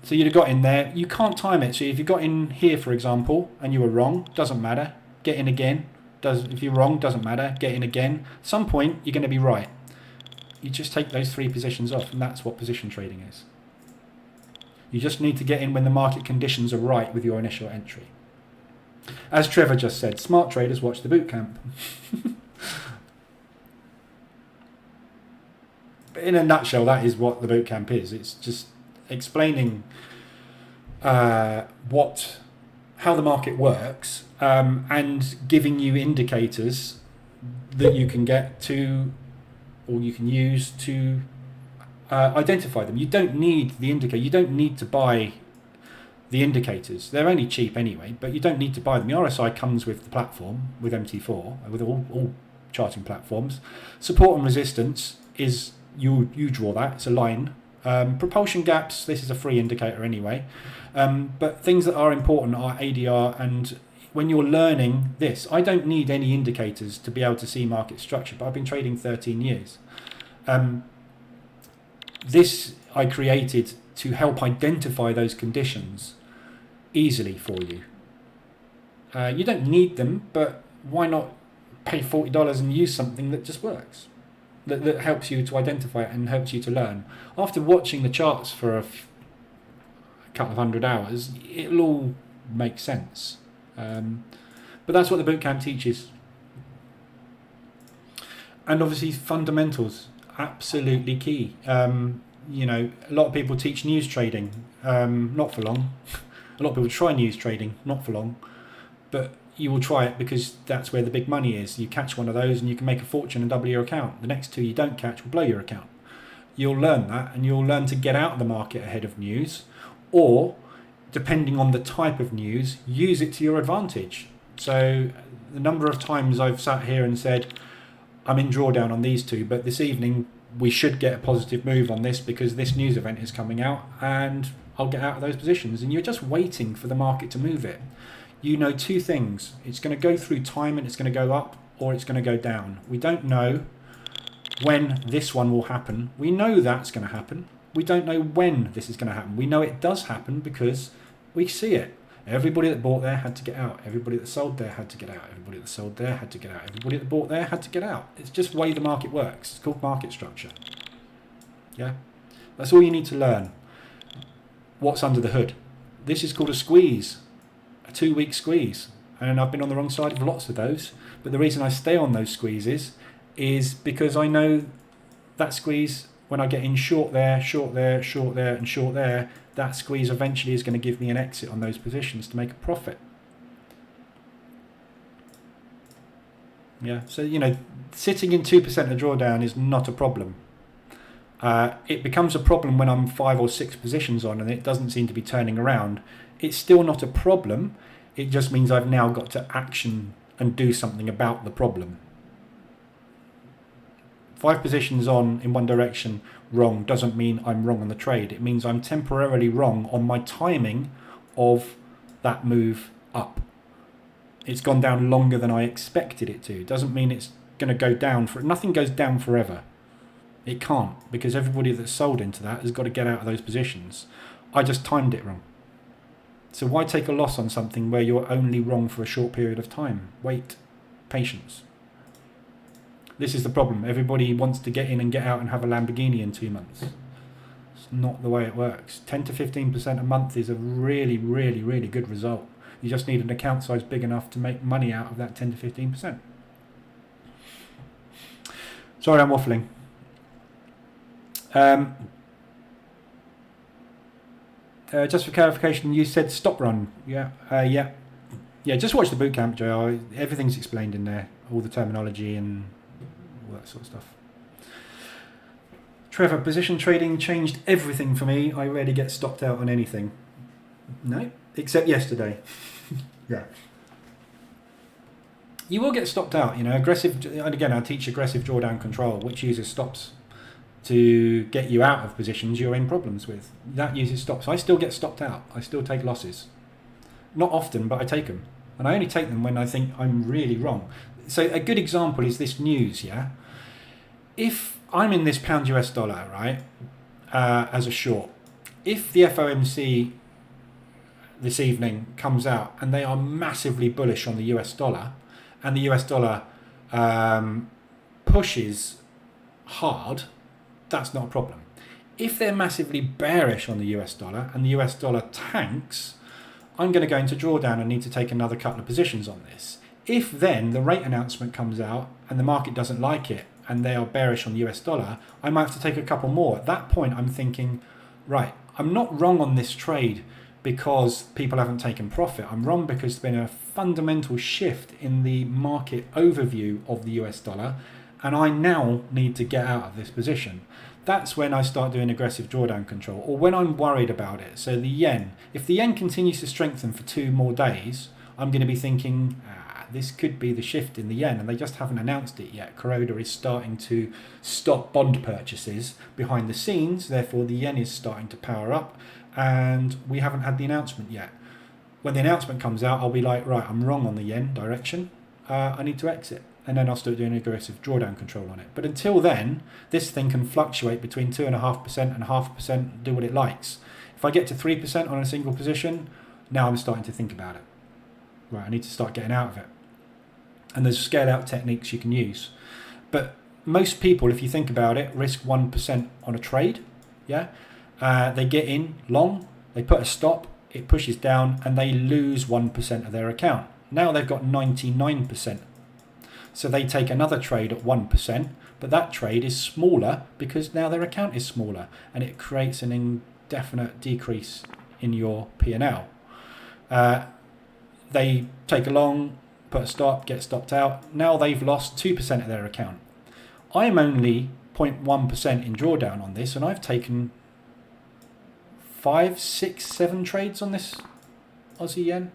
So you'd have got in there. You can't time it. So if you got in here, for example, and you were wrong, doesn't matter. Get in again. If you're wrong, doesn't matter. Get in again. At some point, you're going to be right. You just take those three positions off, and that's what position trading is. You just need to get in when the market conditions are right with your initial entry. As Trevor just said, smart traders watch the Bootcamp. But in a nutshell, that is what the Bootcamp is. It's just explaining how the market works, and giving you indicators that you can get to, or you can use to identify them. You don't need the indicator. You don't need to buy the indicators. They're only cheap anyway, but you don't need to buy them. The RSI comes with the platform, with MT4, with all charting platforms. Support and resistance is, you draw that. It's a line. Propulsion gaps, this is a free indicator anyway, but things that are important are ADR, and when you're learning this, I don't need any indicators to be able to see market structure, but I've been trading 13 years. This I created to help identify those conditions easily for you. You don't need them, but why not pay $40 and use something that just works? That helps you to identify it and helps you to learn. After watching the charts for a couple of 100 hours, it'll all make sense. But that's what the Bootcamp teaches. And obviously fundamentals, absolutely key. You know, a lot of people teach news trading, not for long. A lot of people try news trading, not for long. But you will try it because that's where the big money is. You catch one of those and you can make a fortune and double your account. The next two you don't catch will blow your account. You'll learn that, and you'll learn to get out of the market ahead of news, or depending on the type of news, use it to your advantage. So the number of times I've sat here and said, I'm in drawdown on these two, but this evening we should get a positive move on this because this news event is coming out, and I'll get out of those positions. And you're just waiting for the market to move it. You know two things. It's going to go through time and it's going to go up, or it's going to go down. We don't know when this one will happen. We know that's going to happen. We don't know when this is going to happen. We know it does happen because we see it. Everybody that bought there had to get out. Everybody that sold there had to get out. Everybody that sold there had to get out. Everybody that bought there had to get out. It's just the way the market works. It's called market structure. Yeah? That's all you need to learn. What's under the hood? This is called a squeeze. A 2-week squeeze, and I've been on the wrong side of lots of those, but the reason I stay on those squeezes is because I know that squeeze, when I get in short there, short there, short there, and short there, that squeeze eventually is going to give me an exit on those positions to make a profit. Yeah, so you know, sitting in 2% of drawdown is not a problem. It becomes a problem when I'm 5 or 6 positions on and it doesn't seem to be turning around. it's still not a problem. It just means I've now got to action and do something about the problem. 5 positions on in one direction wrong doesn't mean I'm wrong on the trade. It means I'm temporarily wrong on my timing of that move up. It's gone down longer than I expected it to. It doesn't mean it's going to go down for nothing goes down forever. It can't, because everybody that's sold into that has got to get out of those positions. I just timed it wrong. So why take a loss on something where you're only wrong for a short period of time? Wait, patience. This is the problem. Everybody wants to get in and get out and have a Lamborghini in 2 months. It's not the way it works. 10 to 15% a month is a really, really, really good result. You just need an account size big enough to make money out of that 10 to 15%. Sorry, I'm waffling. Just for clarification, you said stop run. Yeah. Just watch the bootcamp, Joe. Everything's explained in there, all the terminology and all that sort of stuff. Trevor, position trading changed everything for me. I rarely get stopped out on anything. No, except yesterday. Yeah. You will get stopped out, aggressive, and again, I teach aggressive drawdown control, which uses stops to get you out of positions you're in problems with. That uses stops. I still get stopped out. I still take losses. Not often, but I take them. And I only take them when I think I'm really wrong. So a good example is this news, yeah? If I'm in this pound US dollar, right, as a short, if the FOMC this evening comes out and they are massively bullish on the US dollar, and the US dollar pushes hard, that's not a problem. If they're massively bearish on the US dollar and the US dollar tanks, I'm going to go into drawdown and need to take another couple of positions on this. If then the rate announcement comes out and the market doesn't like it and they are bearish on the US dollar, I might have to take a couple more. At that point, I'm thinking, right, I'm not wrong on this trade because people haven't taken profit. I'm wrong because there's been a fundamental shift in the market overview of the US dollar, and I now need to get out of this position. That's when I start doing aggressive drawdown control, or when I'm worried about it. So the yen, if the yen continues to strengthen for 2 more days, I'm going to be thinking, this could be the shift in the yen, and they just haven't announced it yet. Kuroda is starting to stop bond purchases behind the scenes, therefore the yen is starting to power up, and we haven't had the announcement yet. When the announcement comes out, I'll be like, right, I'm wrong on the yen direction, I need to exit. And then I'll start doing aggressive drawdown control on it. But until then, this thing can fluctuate between 2.5% and 0.5%, do what it likes. If I get to 3% on a single position, now I'm starting to think about it. Right, I need to start getting out of it. And there's scale out techniques you can use. But most people, if you think about it, risk 1% on a trade. Yeah, they get in long, they put a stop, it pushes down, and they lose 1% of their account. Now they've got 99%. So they take another trade at 1%, but that trade is smaller because now their account is smaller, and it creates an indefinite decrease in your P&L. They take a long, put a stop, get stopped out. Now they've lost 2% of their account. I'm only 0.1% in drawdown on this, and I've taken 5, 6, 7 trades on this Aussie yen.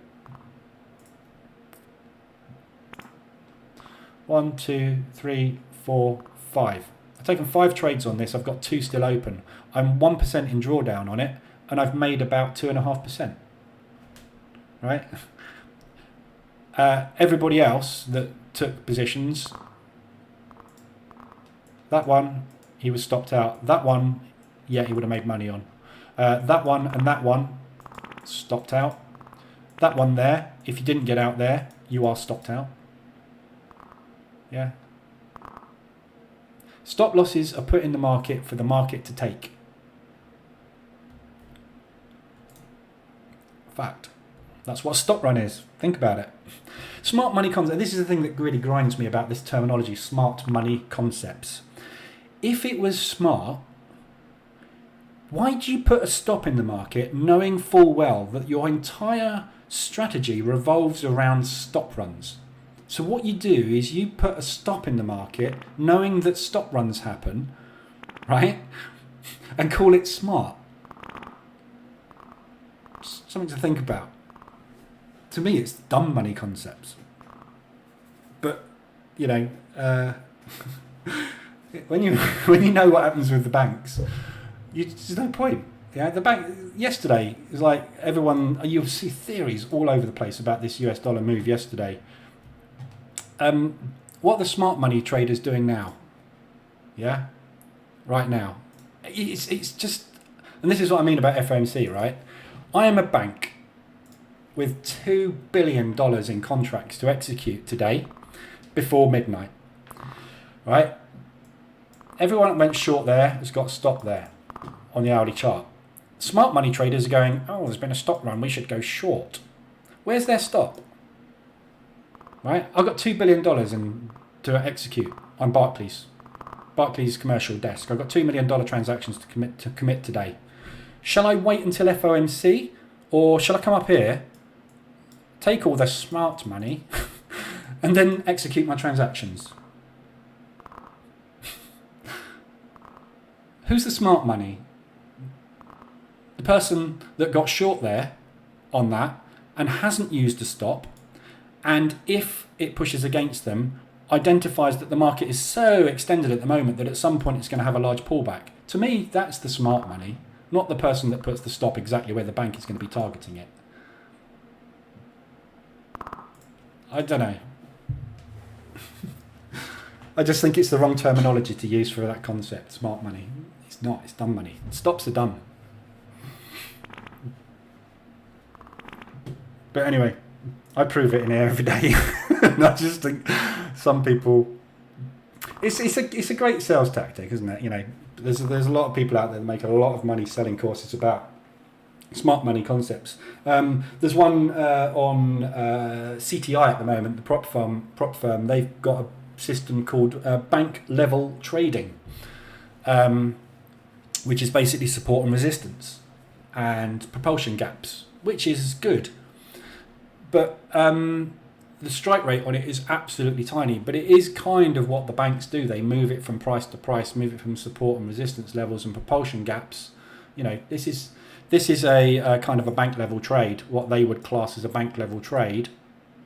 1, 2, 3, 4, 5. I've taken 5 trades on this. I've got 2 still open. I'm 1% in drawdown on it, and I've made about 2.5%. Right? Everybody else that took positions, that one, he was stopped out. That one, yeah, he would have made money on. That one and that one, stopped out. That one there, if you didn't get out there, you are stopped out. Yeah. Stop losses are put in the market for the market to take. Fact. That's what a stop run is. Think about it. Smart money concepts. This is the thing that really grinds me about this terminology, smart money concepts. If it was smart, why do you put a stop in the market knowing full well that your entire strategy revolves around stop runs? So what you do is you put a stop in the market knowing that stop runs happen, right? And call it smart. something to think about. To me, it's dumb money concepts. But, you know, when you know what happens with the banks, there's no point. Yeah, the bank yesterday is like everyone. You'll see theories all over the place about this US dollar move yesterday. What are the smart money traders doing now? Yeah, right now, it's just, and this is what I mean about FOMC, right? I am a bank with $2 billion in contracts to execute today before midnight, right? Everyone that went short there has got stopped there on the hourly chart. Smart money traders are going, oh, there's been a stop run, we should go short. Where's their stop? Right? I've got $2 billion to execute on Barclays commercial desk. I've got $2 million transactions to commit today. Shall I wait until FOMC, or shall I come up here, take all the smart money, and then execute my transactions? Who's the smart money? The person that got short there on that and hasn't used a stop, and if it pushes against them, identifies that the market is so extended at the moment that at some point it's going to have a large pullback. To me, that's the smart money, not the person that puts the stop exactly where the bank is going to be targeting it. I don't know. I just think it's the wrong terminology to use for that concept, smart money. It's not, it's dumb money. Stops are dumb. But anyway, I prove it in here every day. And I just think some people, it's a great sales tactic, isn't it? You know, there's a lot of people out there that make a lot of money selling courses about smart money concepts. There's one on CTI at the moment, the prop firm. They've got a system called bank level trading, which is basically support and resistance and propulsion gaps, which is good. But the strike rate on it is absolutely tiny, but it is kind of what the banks do. They move it from price to price, move it from support and resistance levels and propulsion gaps. You know, this is a kind of a bank level trade, what they would class as a bank level trade.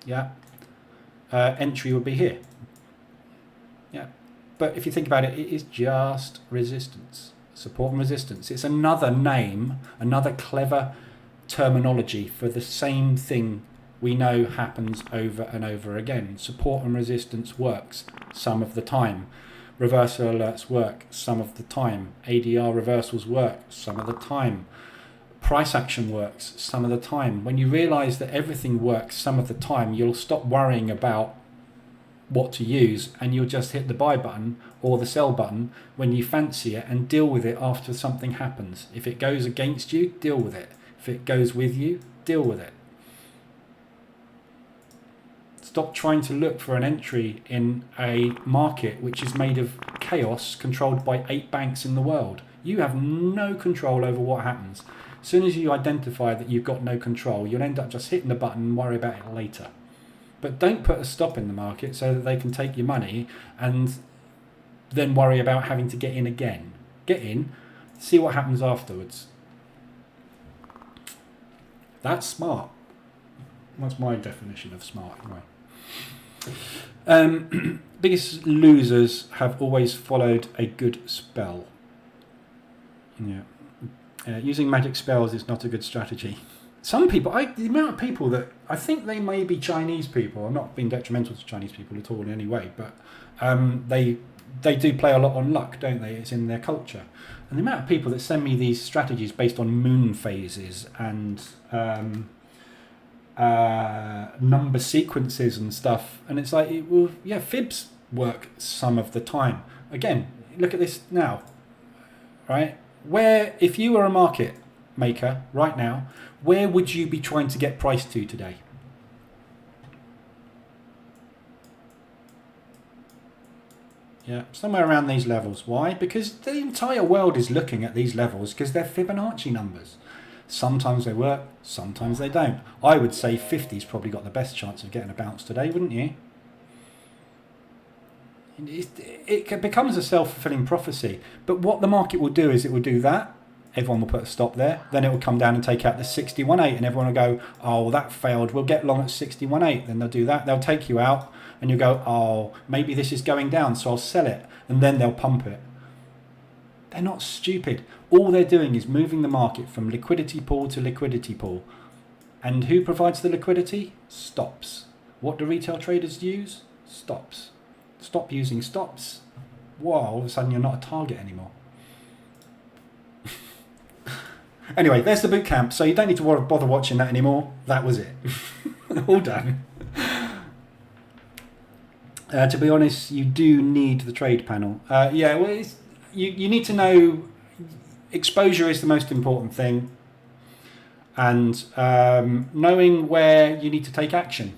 Yeah. Entry would be here. Yeah. But if you think about it, it is just resistance, support and resistance. It's another name, another clever terminology for the same thing we know happens over and over again. Support and resistance works some of the time. Reversal alerts work some of the time. ADR reversals work some of the time. Price action works some of the time. When you realize that everything works some of the time, you'll stop worrying about what to use and you'll just hit the buy button or the sell button when you fancy it and deal with it after something happens. If it goes against you, deal with it. If it goes with you, deal with it. Stop trying to look for an entry in a market which is made of chaos controlled by 8 banks in the world. You have no control over what happens. As soon as you identify that you've got no control, you'll end up just hitting the button and worry about it later. But don't put a stop in the market so that they can take your money and then worry about having to get in again. Get in, see what happens afterwards. That's smart. That's my definition of smart anyway. Biggest losers have always followed a good spell. Yeah. Using magic spells is not a good strategy. Some people, the amount of people that I think they may be Chinese people. I'm not being detrimental to Chinese people at all in any way, but they do play a lot on luck, don't they? It's in their culture. And the amount of people that send me these strategies based on moon phases and number sequences and stuff, and it's like, well, yeah, fibs work some of the time. Again, look at this now, right? Where, if you were a market maker right now, where would you be trying to get price to today? Yeah, somewhere around these levels. Why? Because the entire world is looking at these levels because they're Fibonacci numbers. Sometimes they work, sometimes they don't. I would say 50's probably got the best chance of getting a bounce today, wouldn't you? It becomes a self-fulfilling prophecy. But what the market will do is it will do that, everyone will put a stop there. Then it will come down and take out the 61.8, and everyone will go, oh, that failed. We'll get long at 61.8. Then they'll do that. They'll take you out, and you go, oh, maybe this is going down, so I'll sell it. And then they'll pump it. They're not stupid. All they're doing is moving the market from liquidity pool to liquidity pool. And who provides the liquidity? Stops. What do retail traders use? Stops. Stop using stops. Whoa, all of a sudden you're not a target anymore. Anyway, there's the boot camp. So you don't need to bother watching that anymore. That was it. All done. To be honest, you do need the trade panel. Yeah, well, you need to know exposure is the most important thing, and knowing where you need to take action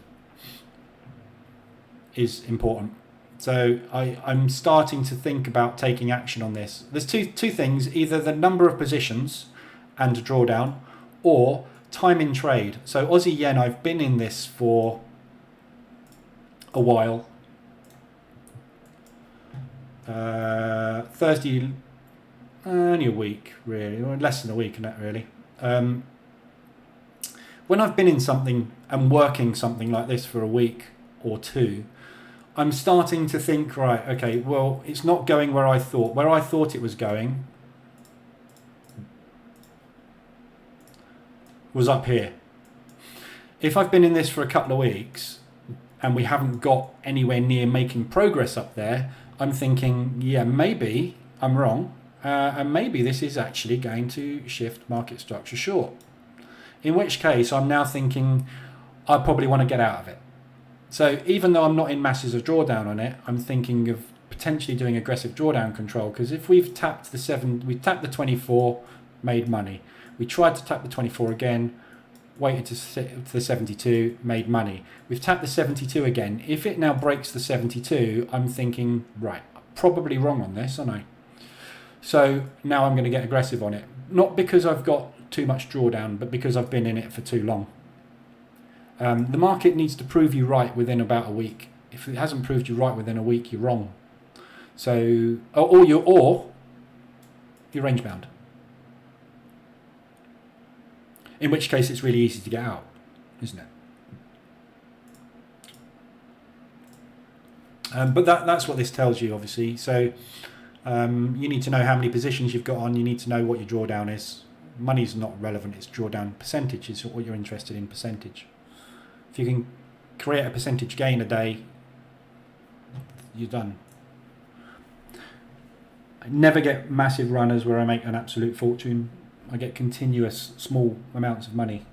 is important. So I'm starting to think about taking action on this. There's two things: either the number of positions and a drawdown, or time in trade. So Aussie yen, I've been in this for a while. Thursday, only a week really, or less than a week, not really. When I've been in something and working something like this for a week or two, I'm starting to think, right, okay, well, it's not going where I thought it was going was up here. If I've been in this for a couple of weeks and we haven't got anywhere near making progress up there, I'm thinking, yeah, maybe I'm wrong, and maybe this is actually going to shift market structure short. In which case, I'm now thinking I probably want to get out of it. So even though I'm not in masses of drawdown on it, I'm thinking of potentially doing aggressive drawdown control, because if we've tapped we tapped the 24, made money. We tried to tap the 24 again, waited to the 72, made money. We've tapped the 72 again. If it now breaks the 72, I'm thinking, right, probably wrong on this, aren't I? So now I'm going to get aggressive on it. Not because I've got too much drawdown, but because I've been in it for too long. The market needs to prove you right within about a week. If it hasn't proved you right within a week, you're wrong. So, or you're range bound. In which case, it's really easy to get out, isn't it? But that's what this tells you, obviously. So you need to know how many positions you've got on. You need to know what your drawdown is. Money's not relevant. It's drawdown percentage is what you're interested in, percentage. If you can create a percentage gain a day, you're done. I never get massive runners where I make an absolute fortune. I get continuous small amounts of money.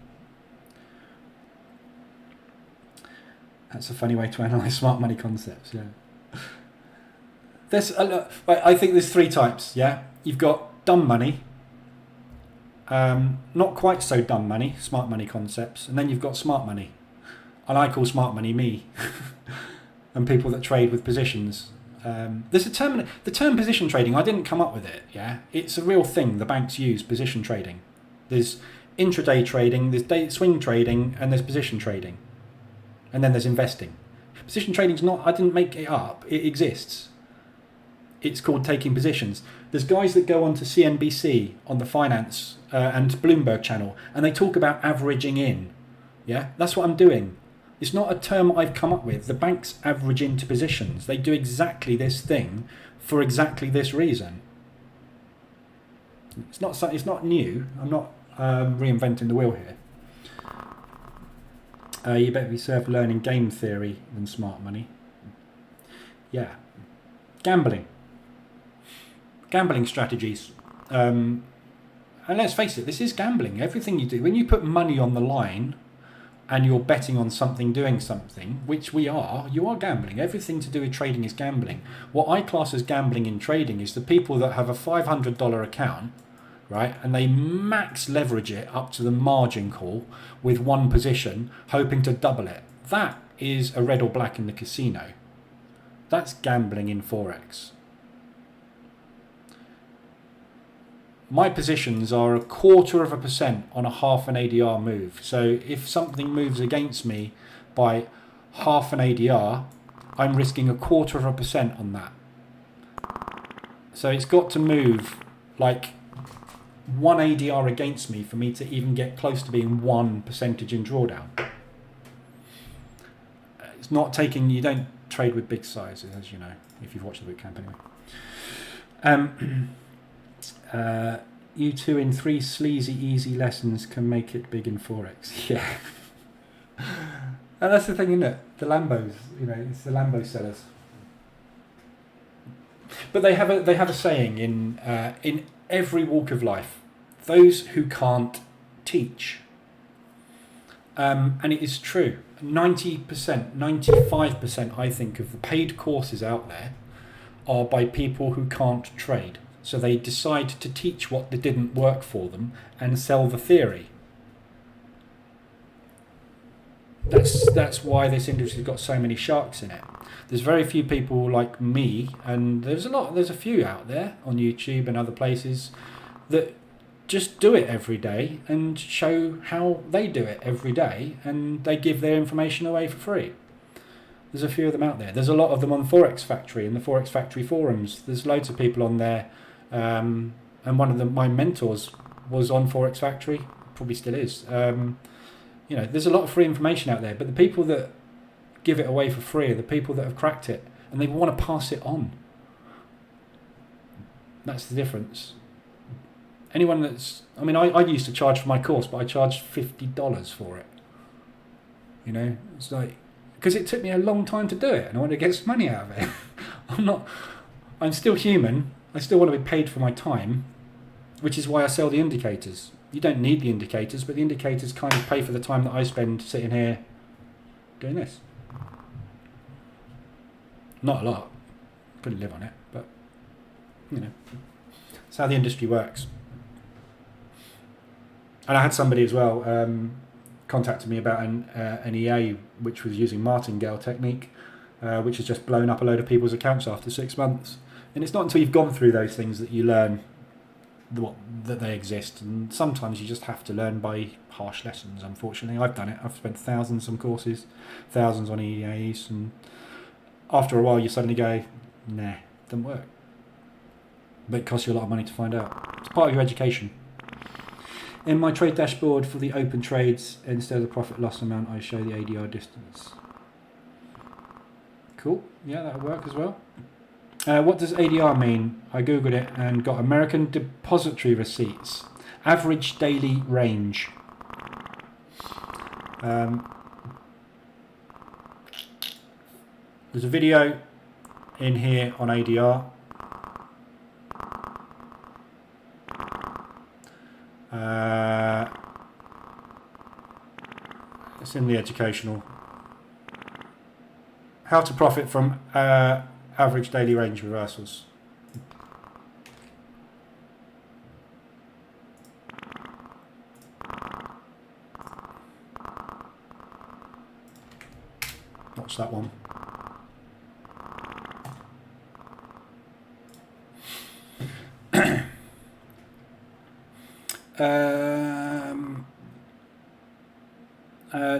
That's a funny way to analyse smart money concepts, yeah. I think there's three types, yeah? You've got dumb money, not quite so dumb money, smart money concepts, and then you've got smart money. And I call smart money me, and people that trade with positions. There's a term, the term position trading, I didn't come up with it, yeah? It's a real thing the banks use, position trading. There's intraday trading, there's day swing trading, and there's position trading. And then there's investing. Position trading's not, I didn't make it up, it exists. It's called taking positions. There's guys that go on to CNBC on the finance and Bloomberg channel, and they talk about averaging in. Yeah, that's what I'm doing. It's not a term I've come up with. The banks average into positions. They do exactly this thing for exactly this reason. It's not new. I'm not reinventing the wheel here. You better be served learning game theory than smart money. Yeah. Gambling strategies. And let's face it, this is gambling. Everything you do, when you put money on the line and you're betting on something doing something, which we are, you are gambling. Everything to do with trading is gambling. What I class as gambling in trading is the people that have a $500 account, right, and they max leverage it up to the margin call with one position, hoping to double it. That is a red or black in the casino. That's gambling in Forex. My positions are 0.25% on a half an ADR move. So if something moves against me by half an ADR, I'm risking 0.25% on that. So it's got to move like one ADR against me for me to even get close to being 1% in drawdown. It's not taking, you don't trade with big sizes, as you know, if you've watched the bootcamp anyway. You 2 in 3 sleazy easy lessons can make it big in Forex. Yeah. And that's the thing, isn't it? The Lambos, it's the Lambo sellers. But they have a saying in every walk of life: those who can't teach. And it is true. 90%, 95%, I think, of the paid courses out there are by people who can't trade. So they decide to teach what didn't work for them and sell the theory. That's why this industry's got so many sharks in it. There's very few people like me, and there's a few out there on YouTube and other places that just do it every day and show how they do it every day, and they give their information away for free. There's a few of them out there. There's a lot of them on Forex Factory and the Forex Factory forums. There's loads of people on there, and one of my mentors was on Forex Factory, probably still is. There's a lot of free information out there, but the people that give it away for free are the people that have cracked it and they want to pass it on. That's the difference. Anyone I used to charge for my course, but I charged $50 for it. It's like, because it took me a long time to do it and I want to get some money out of it. I'm still human. I still want to be paid for my time, which is why I sell the indicators. You don't need the indicators, but the indicators kind of pay for the time that I spend sitting here doing this. Not a lot. Couldn't live on it, but it's how the industry works. And I had somebody as well contacted me about an EA which was using martingale technique, which has just blown up a load of people's accounts after 6 months. And it's not until you've gone through those things that you learn that they exist, and sometimes you just have to learn by harsh lessons. Unfortunately, I've done it. I've spent thousands on courses, thousands on EAs, and after a while you suddenly go, nah, it doesn't work. But it costs you a lot of money to find out. It's part of your education. In my trade dashboard for the open trades, instead of the profit loss amount, I show the ADR distance. Cool. Yeah, that'll work as well. What does ADR mean? I googled it and got American Depository Receipts. Average daily range. There's a video in here on ADR. It's in the educational. How to profit from average daily range reversals. Watch that one.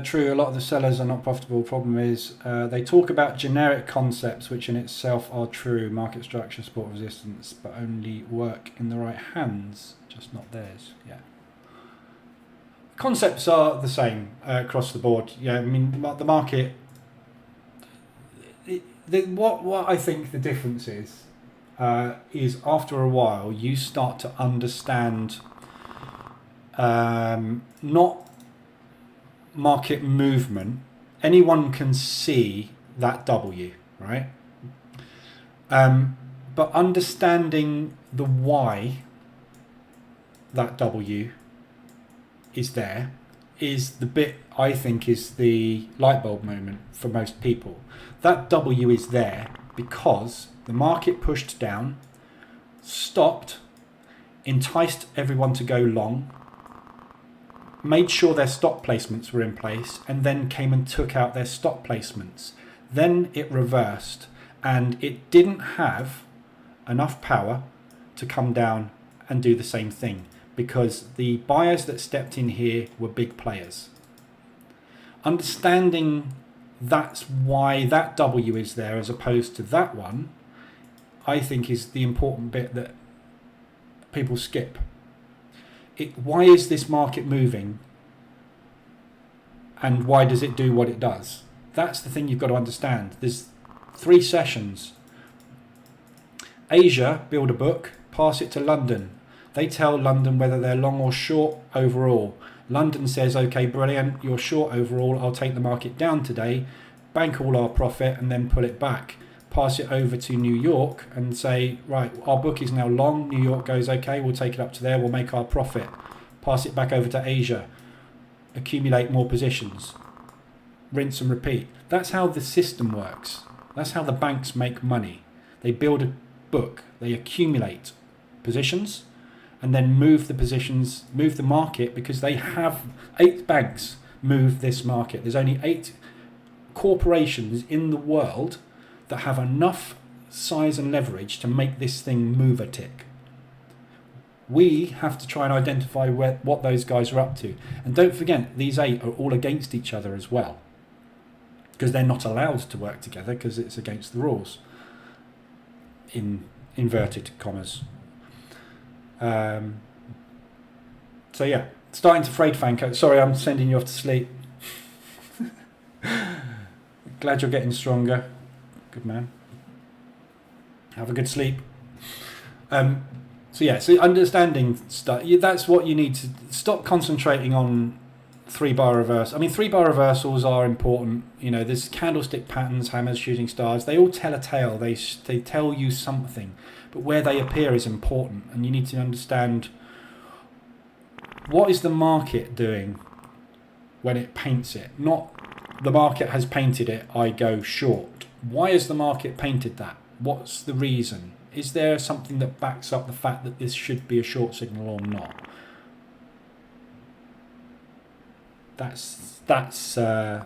True, a lot of the sellers are not profitable. Problem is they talk about generic concepts which in itself are true, market structure, support, resistance, but only work in the right hands, just not theirs. Yeah. Concepts are the same across the board. Yeah, I mean the market. What I think the difference is after a while you start to understand not market movement. Anyone can see that W, right? But understanding the why that W is there is the bit I think is the light bulb moment for most people. That W is there because the market pushed down, stopped, enticed everyone to go long, made sure their stop placements were in place, and then came and took out their stop placements. Then it reversed, and it didn't have enough power to come down and do the same thing because the buyers that stepped in here were big players. Understanding that's why that W is there as opposed to that one, I think is the important bit that people skip. why is this market moving, and why does it do what it does? That's the thing you've got to understand. There's 3 sessions. Asia build a book, pass it to London. They tell London whether they're long or short overall. London says, okay, brilliant, you're short overall, I'll take the market down today, bank all our profit and then pull it back. Pass it over to New York and say, right, our book is now long. New York goes, okay, we'll take it up to there, we'll make our profit. Pass it back over to Asia. Accumulate more positions. Rinse and repeat. That's how the system works. That's how the banks make money. They build a book, they accumulate positions, and then move the positions, move the market, because they have 8 banks move this market. There's only 8 corporations in the world that have enough size and leverage to make this thing move a tick. We have to try and identify what those guys are up to. And don't forget, these 8 are all against each other as well, because they're not allowed to work together because it's against the rules, in inverted commas. So yeah, starting to fade Fanco. Sorry, I'm sending you off to sleep. Glad you're getting stronger. Good man. Have a good sleep. So yeah, so understanding stuff, that's what you need to stop concentrating on 3-bar reverse. I mean, 3-bar reversals are important. You know, there's candlestick patterns, hammers, shooting stars. They all tell a tale. They tell you something, but where they appear is important, and you need to understand what is the market doing when it paints it. Not the market has painted it, I go short. Why has the market painted that? What's the reason? Is there something that backs up the fact that this should be a short signal or not? That's the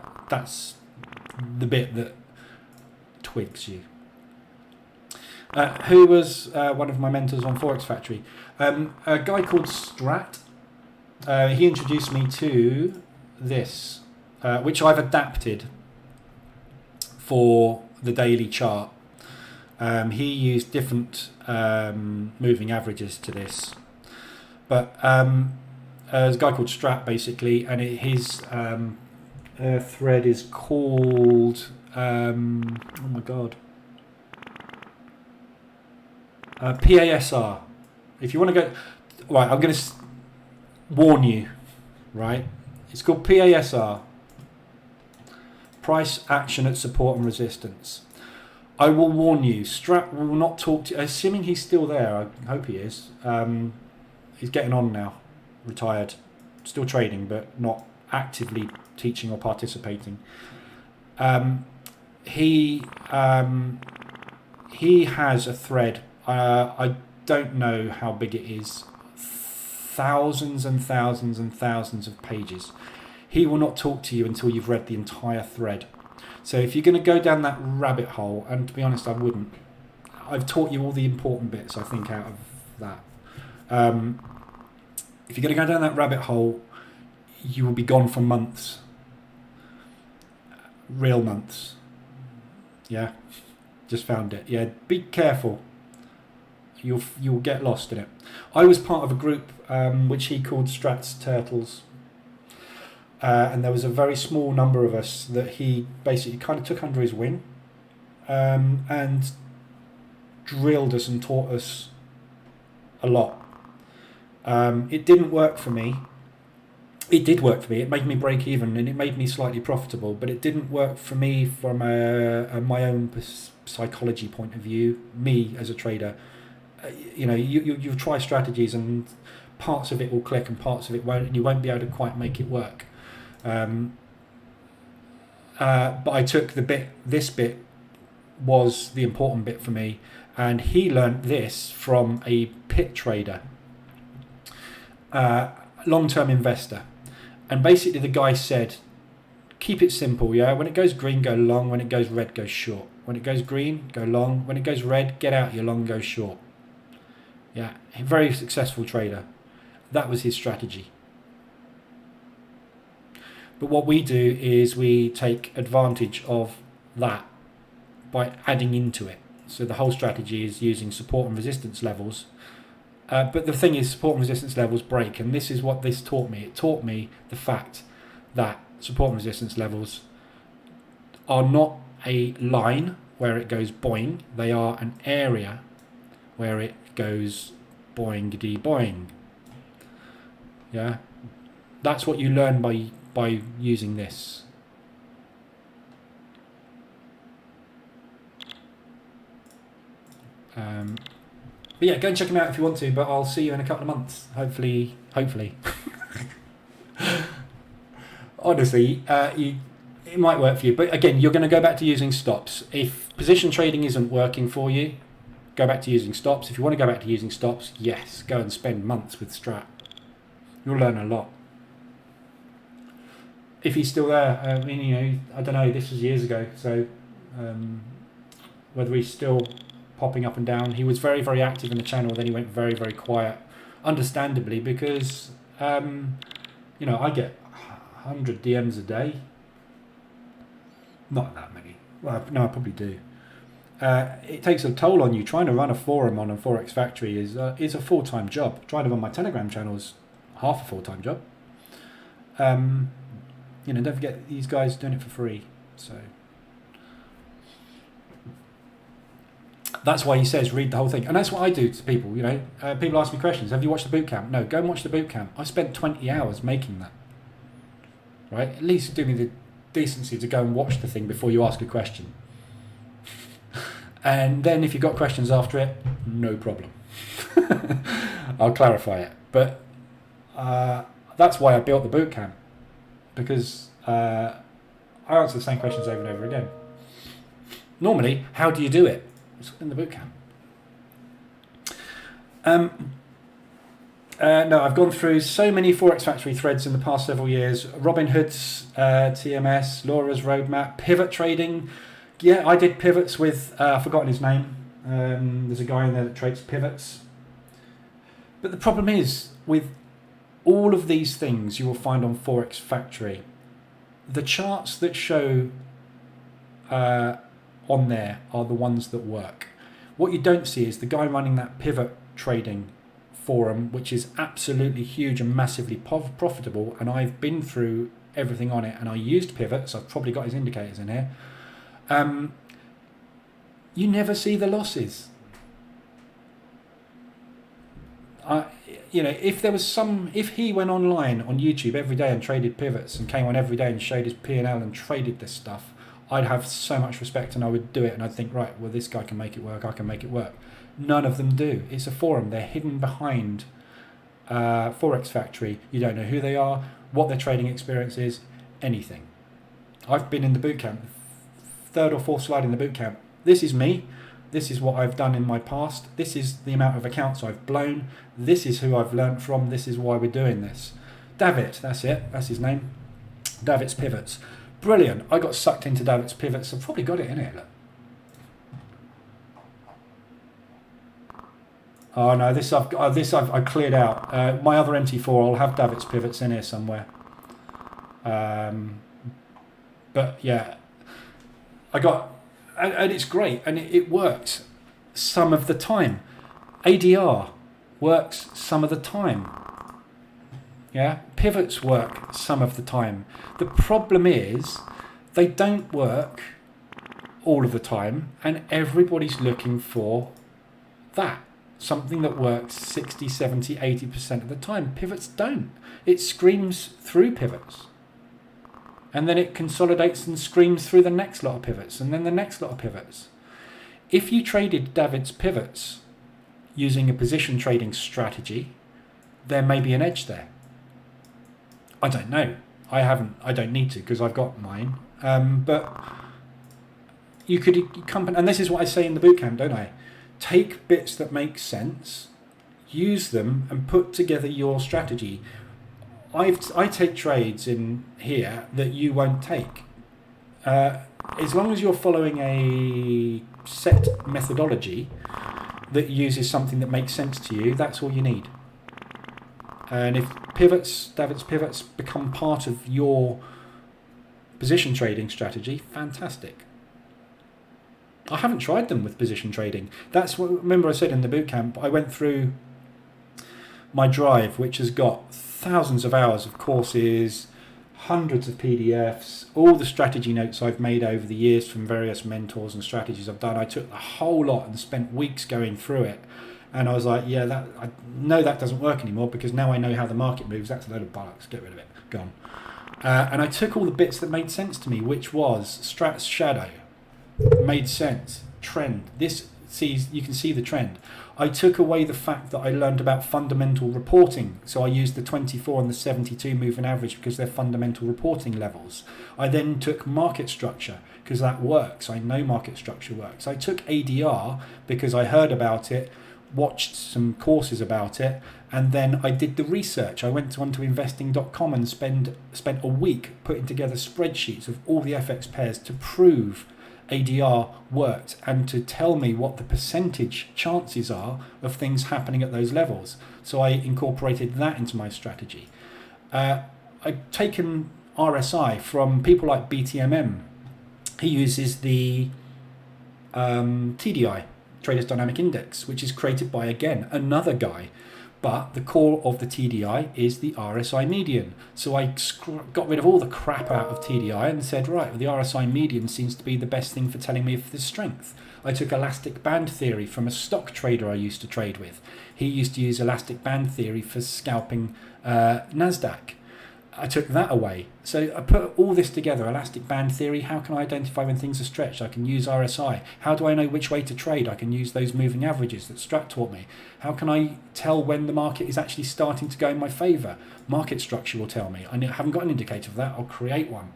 bit that twigs you. Who was one of my mentors on Forex Factory? A guy called Strat. He introduced me to this, which I've adapted for the daily chart. He used different moving averages to this, but there's a guy called Strat basically, and his thread is called oh my god, PASR. If you want to go right, I'm going to warn you, right? It's called PASR, Price Action at Support and Resistance. I will warn you, Strat will not talk to you, assuming he's still there. I hope he is. He's getting on now, retired, still trading, but not actively teaching or participating. He has a thread. I don't know how big it is. Thousands and thousands and thousands of pages. He will not talk to you until you've read the entire thread. So if you're going to go down that rabbit hole, and to be honest, I wouldn't. I've taught you all the important bits, I think, out of that. If you're going to go down that rabbit hole, you will be gone for months. Real months. Yeah, just found it. Yeah, be careful. You'll get lost in it. I was part of a group which he called Strat's Turtles. And there was a very small number of us that he basically kind of took under his wing and drilled us and taught us a lot. It didn't work for me. It did work for me. It made me break even and it made me slightly profitable, but it didn't work for me from my own psychology point of view, me as a trader. You know, you'll try strategies and parts of it will click and parts of it won't, and you won't be able to quite make it work. But I took this bit was the important bit for me, and he learnt this from a pit trader, long-term investor, and basically the guy said, keep it simple, yeah, when it goes green, go long, when it goes red, go short, when it goes green, go long, when it goes red, get out your long, go short. Yeah, a very successful trader. That was his strategy. But what we do is we take advantage of that by adding into it. So the whole strategy is using support and resistance levels But the thing is, support and resistance levels break, and this is what this taught me. It taught me the fact that support and resistance levels are not a line where it goes boing. They are an area where it goes boingity boing. Yeah, that's what you learn by using this. But yeah, go and check them out if you want to. But I'll see you in a couple of months. Hopefully. Honestly, it might work for you. But again, you're going to go back to using stops. If position trading isn't working for you, go back to using stops. If you want to go back to using stops, yes, go and spend months with Strat. You'll learn a lot. If he's still there, I mean, you know, I don't know. This was years ago, so whether he's still popping up and down. He was very, very active in the channel. Then he went very, very quiet, understandably, because you know, I get 100 DMs a day. Not that many. Well, no, I probably do. It takes a toll on you. Trying to run a forum on a Forex Factory is a full-time job. Trying to run my Telegram channel is half a full-time job. You know, don't forget these guys doing it for free. So that's why he says read the whole thing, and that's what I do to people. You know, people ask me questions. Have you watched the Boocamp? No, go and watch the Boocamp. I spent 20 hours making that. Right, at least do me the decency to go and watch the thing before you ask a question. And then if you've got questions after it, no problem. I'll clarify it. But that's why I built the Bootcamp, because I answer the same questions over and over again. Normally, how do you do it? It's in the Bootcamp. No, I've gone through so many Forex Factory threads in the past several years. Robinhood's TMS, Laura's roadmap, pivot trading. Yeah, I did pivots with, I've forgotten his name. There's a guy in there that trades pivots. But the problem is, with all of these things you will find on Forex Factory, the charts that show on there are the ones that work. What you don't see is the guy running that pivot trading forum, which is absolutely huge and massively profitable, and I've been through everything on it, and I used pivots. I've probably got his indicators in here. You never see the losses. You know, if he went online on YouTube every day and traded pivots and came on every day and showed his P&L and traded this stuff, I'd have so much respect and I would do it, and I'd think, right, well, this guy can make it work, I can make it work. None of them do. It's a forum. They're hidden behind Forex Factory. You don't know who they are, what their trading experience is, anything. I've been in the bootcamp, third or fourth slide in the bootcamp. This is me. This is what I've done in my past. This is the amount of accounts I've blown. This is who I've learnt from. This is why we're doing this. David, that's it. That's his name. David's Pivots. Brilliant. I got sucked into David's Pivots. I've probably got it in it. Look. Oh no, I've cleared out. My other MT4, I'll have David's Pivots in here somewhere. But yeah, I got, and it's great, and it works some of the time. ADR works some of the time. Yeah, pivots work some of the time. The problem is they don't work all of the time, and everybody's looking for that. Something that works 60, 70, 80% of the time. Pivots don't. It screams through pivots. And then it consolidates and screams through the next lot of pivots, and then the next lot of pivots. If you traded David's pivots using a position trading strategy, there may be an edge there. I don't know. I don't need to, because I've got mine. But you could come, and this is what I say in the bootcamp, don't I? Take bits that make sense, use them, and put together your strategy. I take trades in here that you won't take. As long as you're following a set methodology that uses something that makes sense to you, that's all you need. And if David's pivots become part of your position trading strategy, fantastic. I haven't tried them with position trading. That's what, remember I said in the bootcamp, I went through my drive, which has got thousands of hours of courses, hundreds of PDFs, all the strategy notes I've made over the years from various mentors and strategies I've done. I took the whole lot and spent weeks going through it. And I was like, yeah, I know that doesn't work anymore, because now I know how the market moves. That's a load of bollocks. Get rid of it. Gone. And I took all the bits that made sense to me, which was Strat's shadow. Made sense. Trend. You can see the trend. I took away the fact that I learned about fundamental reporting. So I used the 24 and the 72 moving average because they're fundamental reporting levels. I then took market structure because that works. I know market structure works. I took ADR because I heard about it, watched some courses about it, and then I did the research. I went onto investing.com and spent a week putting together spreadsheets of all the FX pairs to prove ADR worked and to tell me what the percentage chances are of things happening at those levels. So I incorporated that into my strategy. I've taken RSI from people like BTMM. He uses the TDI, Traders Dynamic Index, which is created by, again, another guy. But the core of the TDI is the RSI median. So I got rid of all the crap out of TDI and said, right, well, the RSI median seems to be the best thing for telling me if there's strength. I took elastic band theory from a stock trader I used to trade with. He used to use elastic band theory for scalping NASDAQ. I took that away. So I put all this together, elastic band theory. How can I identify when things are stretched? I can use RSI. How do I know which way to trade? I can use those moving averages that Strat taught me. How can I tell when the market is actually starting to go in my favour? Market structure will tell me. I haven't got an indicator for that. I'll create one.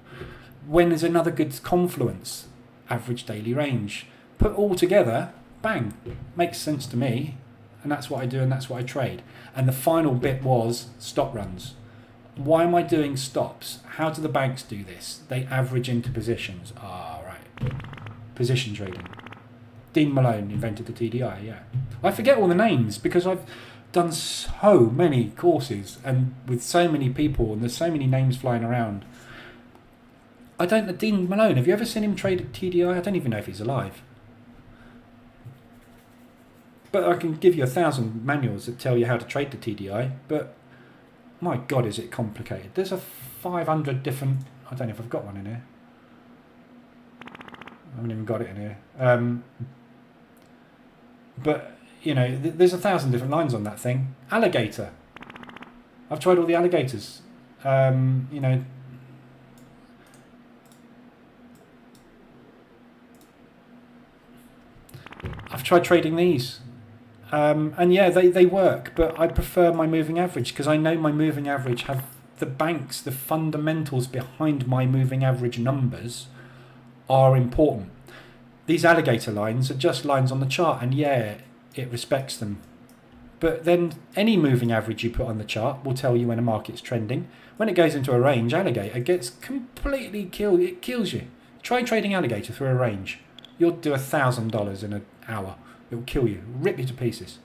When there's another good confluence, average daily range. Put all together, bang, makes sense to me. And that's what I do and that's what I trade. And the final bit was stop runs. Why am I doing stops? How do the banks do this? They average into positions. Right. Position trading. Dean Malone invented the TDI, yeah. I forget all the names because I've done so many courses and with so many people and there's so many names flying around. Dean Malone, have you ever seen him trade at TDI? I don't even know if he's alive. But I can give you 1,000 manuals that tell you how to trade the TDI, but my God, is it complicated. There's a 500 different... I don't know if I've got one in here. I haven't even got it in here. But, you know, there's 1,000 different lines on that thing. Alligator. I've tried all the alligators. You know... I've tried trading these. And yeah, they work, but I prefer my moving average because I know my moving average have the banks, the fundamentals behind my moving average numbers are important. These alligator lines are just lines on the chart, and yeah, it respects them. But then any moving average you put on the chart will tell you when a market's trending. When it goes into a range, alligator gets completely killed. It kills you. Try trading alligator through a range. You'll do $1,000 in an hour. It will kill you, rip you to pieces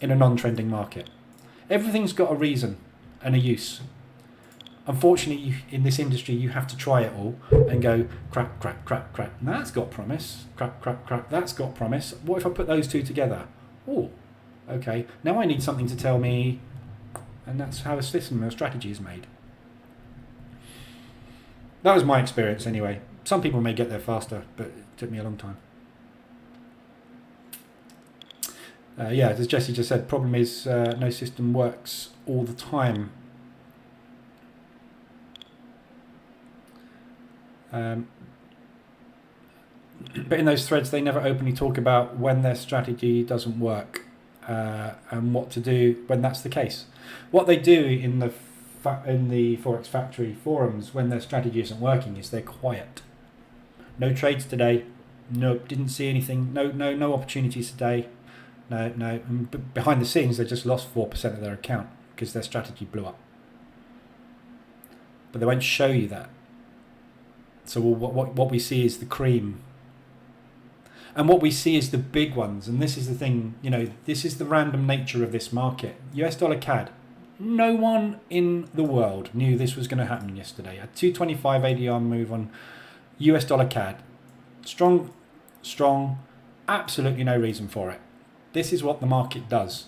in a non-trending market. Everything's got a reason and a use. Unfortunately, in this industry, you have to try it all and go crap, crap, crap, crap. That's got promise. Crap, crap, crap. That's got promise. What if I put those two together? Oh, okay. Now I need something to tell me, and that's how a system or strategy is made. That was my experience anyway. Some people may get there faster, but it took me a long time. Yeah, as Jesse just said, problem is no system works all the time. But in those threads, they never openly talk about when their strategy doesn't work and what to do when that's the case. What they do in the Forex Factory forums when their strategy isn't working is they're quiet. No trades today. Nope, didn't see anything. No opportunities today. No. And behind the scenes, they just lost 4% of their account because their strategy blew up. But they won't show you that. So what we see is the cream. And what we see is the big ones. And this is the thing, you know, this is the random nature of this market. US dollar CAD. No one in the world knew this was going to happen yesterday. A 225 ADR move on US dollar CAD. Strong, absolutely no reason for it. This is what the market does.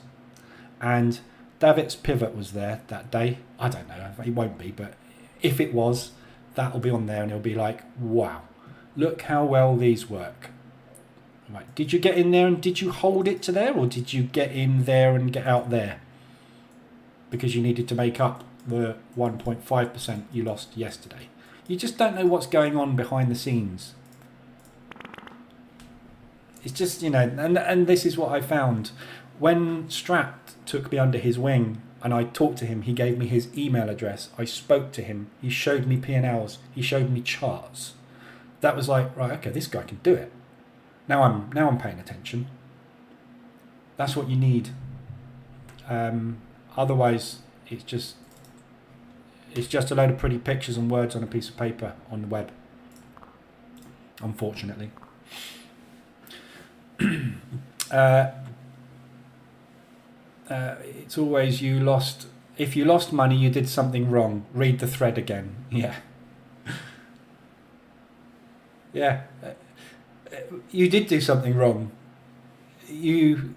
and David's pivot was there that day. I don't know, it won't be, but if it was, that'll be on there and it'll be like, wow, look how well these work. Right, did you get in there and did you hold it to there, or did you get in there and get out there? Because you needed to make up the 1.5% you lost yesterday. You just don't know what's going on behind the scenes. It's just, and this is what I found. When Strat took me under his wing and I talked to him, he gave me his email address. I spoke to him. He showed me P&Ls. He showed me charts. That was like, right, okay, this guy can do it. Now I'm paying attention. That's what you need. Otherwise, it's just a load of pretty pictures and words on a piece of paper on the web. Unfortunately. It's always if you lost money, you did something wrong. Read the thread again. Yeah. Yeah. You did do something wrong. You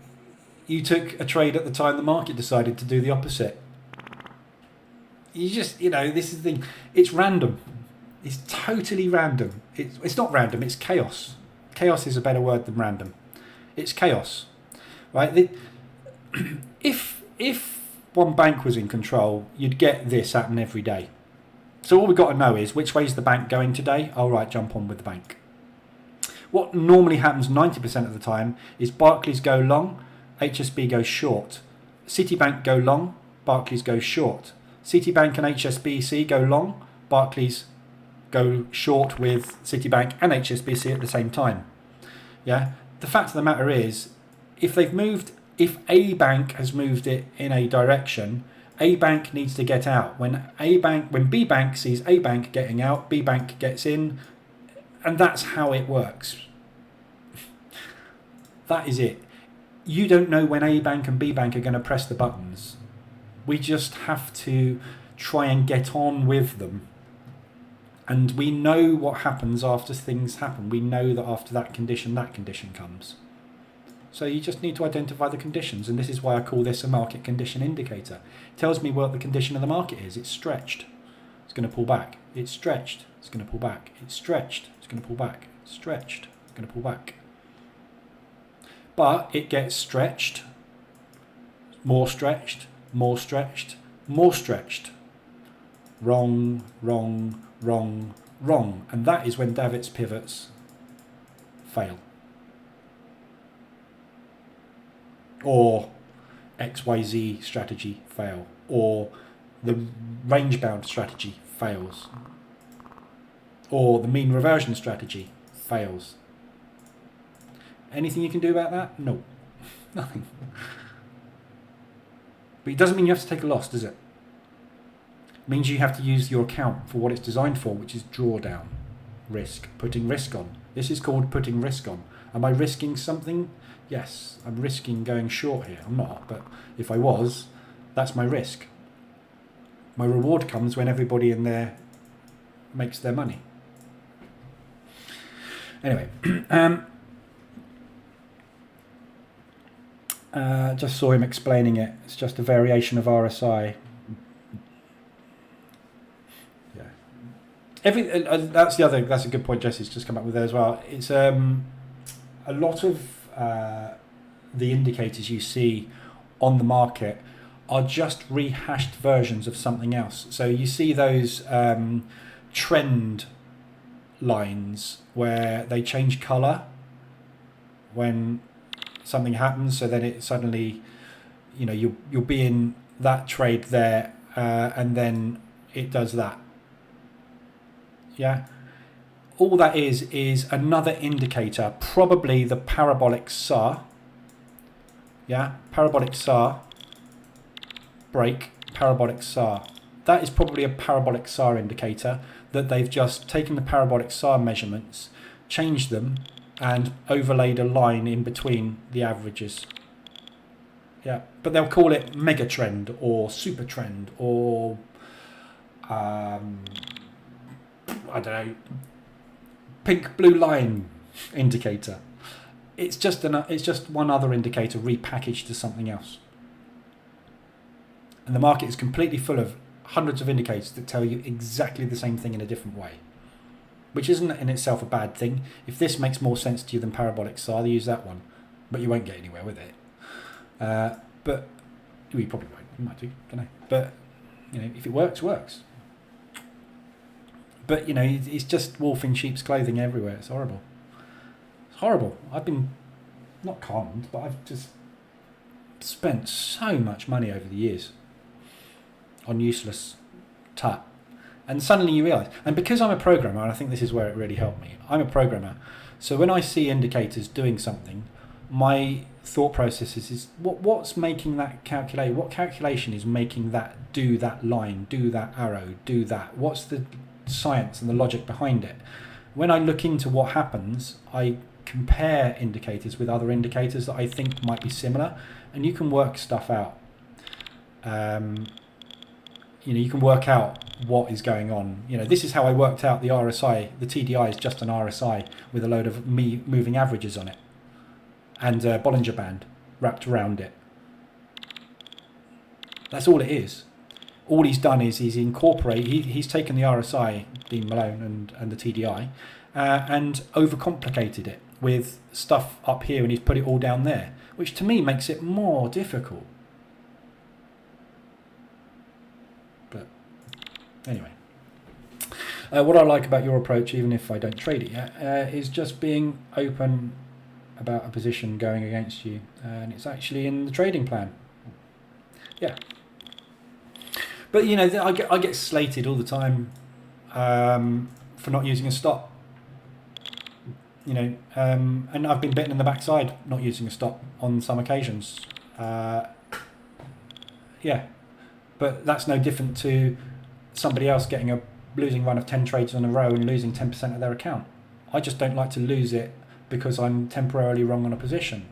took a trade at the time the market decided to do the opposite. You just, this is the thing. It's random. It's totally random. It's not random, it's chaos. Chaos is a better word than random. It's chaos, right? If one bank was in control, you'd get this happen every day. So all we've got to know is, which way is the bank going today? All right, jump on with the bank. What normally happens 90% of the time is Barclays go long, HSB goes short. Citibank go long, Barclays go short. Citibank and HSBC go long, Barclays go short with Citibank and HSBC at the same time. Yeah. The fact of the matter is, if a bank has moved it in a direction, A bank needs to get out. When B bank sees A bank getting out, B bank gets in, and that's how it works. That is it. You don't know when A bank and B bank are going to press the buttons. We just have to try and get on with them. And we know what happens after things happen. We know that after that condition comes. So you just need to identify the conditions. And this is why I call this a market condition indicator. It tells me what the condition of the market is. It's stretched. It's going to pull back. It's stretched. It's going to pull back. It's stretched. It's going to pull back. It's stretched. It's going to pull back. But it gets stretched, more stretched, more stretched, more stretched. Wrong, wrong, wrong, wrong. And that is when David's pivots fail. Or XYZ strategy fail. Or the range bound strategy fails. Or the mean reversion strategy fails. Anything you can do about that? No. Nothing. But it doesn't mean you have to take a loss, does it? It means you have to use your account for what it's designed for, which is drawdown. Risk. Putting risk on. This is called putting risk on. Am I risking something? Yes, I'm risking going short here. I'm not, but if I was, that's my risk. My reward comes when everybody in there makes their money. Anyway, just saw him explaining it. It's just a variation of RSI. Yeah. That's a good point Jesse's just come up with there as well. It's a lot of the indicators you see on the market are just rehashed versions of something else. So you see those trend lines where they change color when something happens, so then it suddenly, you'll be in that trade there, and then it does that. Yeah. All that is another indicator, probably the parabolic SAR. Yeah, parabolic SAR. Break, parabolic SAR. That is probably a parabolic SAR indicator that they've just taken the parabolic SAR measurements, changed them, and overlaid a line in between the averages. Yeah, but they'll call it mega trend or super trend or I don't know, pink blue line indicator. It's just one other indicator repackaged to something else. And the market is completely full of hundreds of indicators that tell you exactly the same thing in a different way, which isn't in itself a bad thing. If this makes more sense to you than parabolic SAR, use that one, but you won't get anywhere with it. But you probably won't. You might do, don't know. But if it works, works. But it's just wolf in sheep's clothing everywhere. It's horrible. It's horrible. I've been not conned, but I've just spent so much money over the years on useless tut. And suddenly you realise, and because I'm a programmer, and I think this is where it really helped me, I'm a programmer, so when I see indicators doing something, my thought process is what's making that calculate, what calculation is making that do that line, do that arrow, do that, what's the science and the logic behind it. When I look into what happens, I compare indicators with other indicators that I think might be similar, and you can work stuff out. You can work out what is going on. This is how I worked out the RSI. The TDI is just an RSI with a load of moving averages on it and a Bollinger Band wrapped around it. That's all it is. All he's done is he's taken the RSI, Dean Malone, and the TDI and overcomplicated it with stuff up here, and he's put it all down there, which to me makes it more difficult. Anyway, what I like about your approach, even if I don't trade it yet, is just being open about a position going against you, and it's actually in the trading plan. Yeah. But I get slated all the time for not using a stop. And I've been bitten in the backside not using a stop on some occasions. Yeah, but that's no different to somebody else getting a losing run of 10 trades in a row and losing 10% of their account. I just don't like to lose it because I'm temporarily wrong on a position.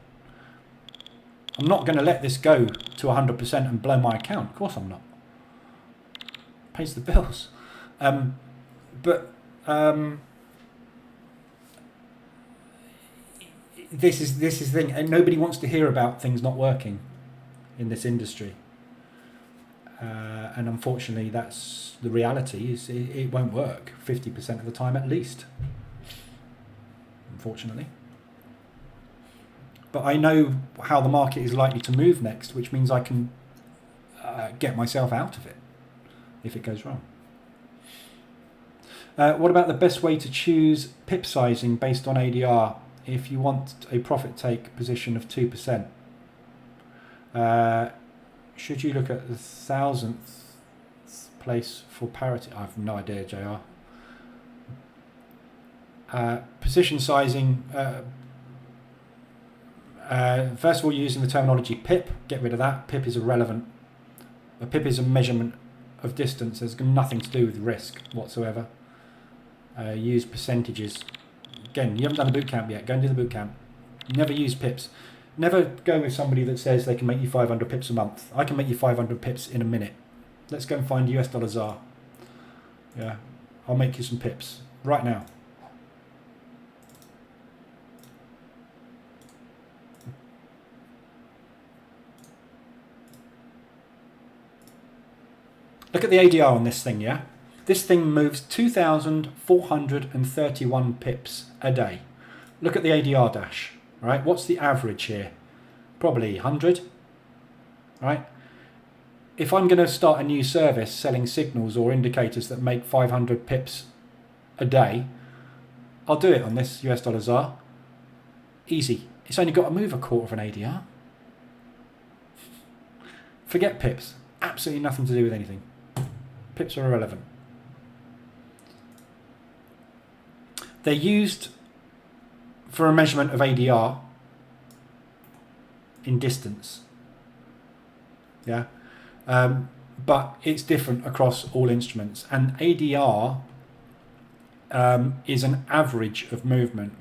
I'm not going to let this go to 100% and blow my account. Of course I'm not. Pays the bills. This is the thing, and nobody wants to hear about things not working in this industry. And unfortunately, that's the reality. Is it won't work 50% of the time at least. Unfortunately, but I know how the market is likely to move next, which means I can get myself out of it if it goes wrong. What about the best way to choose pip sizing based on ADR if you want a profit take position of 2%? Should you look at the 1,000th place for parity? I have no idea, JR. Position sizing. First of all, using the terminology pip. Get rid of that. Pip is irrelevant. A pip is a measurement of distance. There's nothing to do with risk whatsoever. Use percentages. Again, you haven't done a boot camp yet. Go and do the boot camp. Never use pips. Never go with somebody that says they can make you 500 pips a month. I can make you 500 pips in a minute. Let's go and find US dollar ZAR. Yeah, I'll make you some pips right now. Look at the ADR on this thing, yeah? This thing moves 2,431 pips a day. Look at the ADR dash. Right, what's the average here? Probably 100. Right? If I'm going to start a new service selling signals or indicators that make 500 pips a day, I'll do it on this US dollar ZAR. Easy. It's only got to move a quarter of an ADR. Forget pips. Absolutely nothing to do with anything. Pips are irrelevant. They're used for a measurement of ADR in distance. Yeah. But it's different across all instruments, and ADR is an average of movement.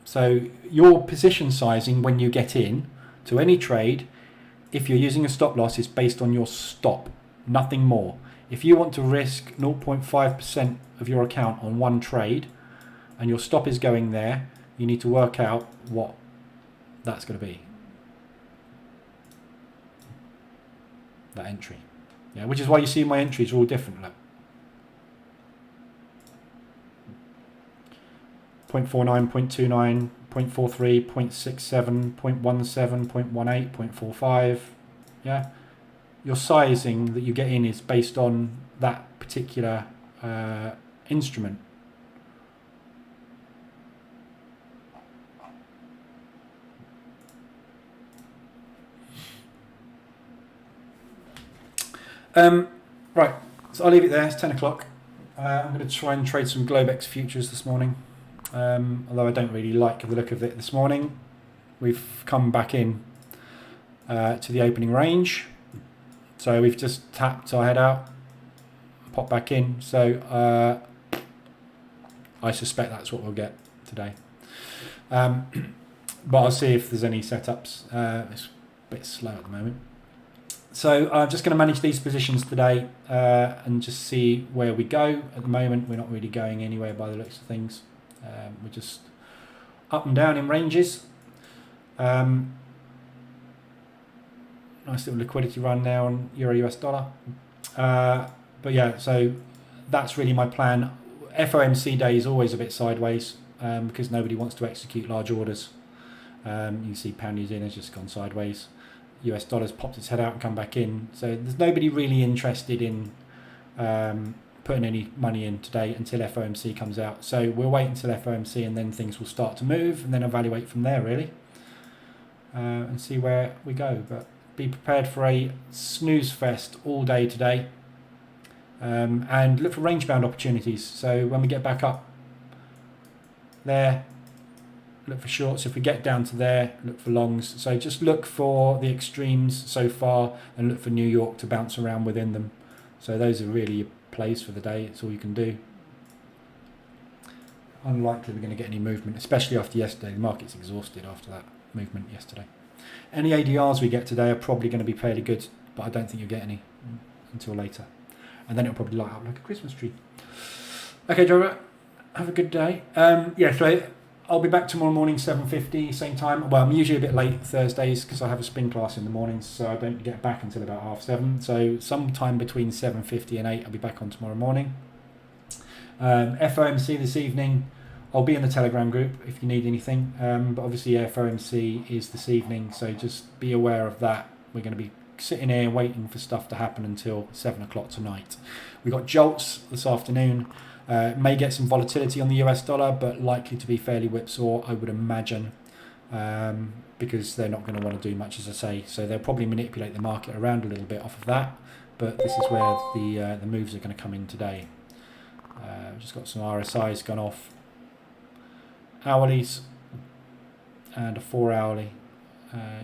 So your position sizing when you get in to any trade, if you're using a stop loss, is based on your stop, nothing more. If you want to risk 0.5% of your account on one trade and your stop is going there, you need to work out what that's going to be. that entry. Yeah, which is why you see my entries are all different. Look. 0.49, 0.29, 0.43, 0.67, 0.17, 0.18, 0.45. Yeah, your sizing that you get in is based on that particular instrument. Right, so I'll leave it there. It's 10 o'clock. I'm going to try and trade some Globex futures this morning. Although I don't really like the look of it this morning. We've come back in to the opening range. So we've just tapped our head out, pop back in. So I suspect that's what we'll get today. But I'll see if there's any setups. It's a bit slow at the moment. So I'm just going to manage these positions today and just see where we go. At the moment, we're not really going anywhere by the looks of things. We're just up and down in ranges. Nice little liquidity run now on Euro US dollar. But yeah, so that's really my plan. FOMC day is always a bit sideways because nobody wants to execute large orders. You can see pound New Zealand has just gone sideways. US dollar's popped its head out and come back in. So there's nobody really interested in putting any money in today until FOMC comes out. So we'll wait until FOMC and then things will start to move and then evaluate from there really and see where we go. But be prepared for a snooze fest all day today and look for range bound opportunities. So when we get back up there, look for shorts. If we get down to there, look for longs. So just look for the extremes so far and look for New York to bounce around within them. So those are really your plays for the day. It's all you can do. Unlikely we're going to get any movement, especially after yesterday. The market's exhausted after that movement yesterday. Any ADRs we get today are probably going to be fairly good, but I don't think you'll get any until later. And then it'll probably light up like a Christmas tree. Okay, Joe, have a good day. So I'll be back tomorrow morning, 7:50, same time. Well, I'm usually a bit late Thursdays because I have a spin class in the mornings, so I don't get back until about 7:30. So sometime between 7:50 and 8, I'll be back on tomorrow morning. FOMC this evening, I'll be in the Telegram group if you need anything. But obviously FOMC is this evening, so just be aware of that. We're going to be sitting here waiting for stuff to happen until 7 o'clock tonight. We got jolts this afternoon. May get some volatility on the US dollar, but likely to be fairly whipsaw, I would imagine, because they're not going to want to do much, as I say. So they'll probably manipulate the market around a little bit off of that, but this is where the moves are going to come in today. Just got some RSIs gone off, hourlies, and a 4-hourly,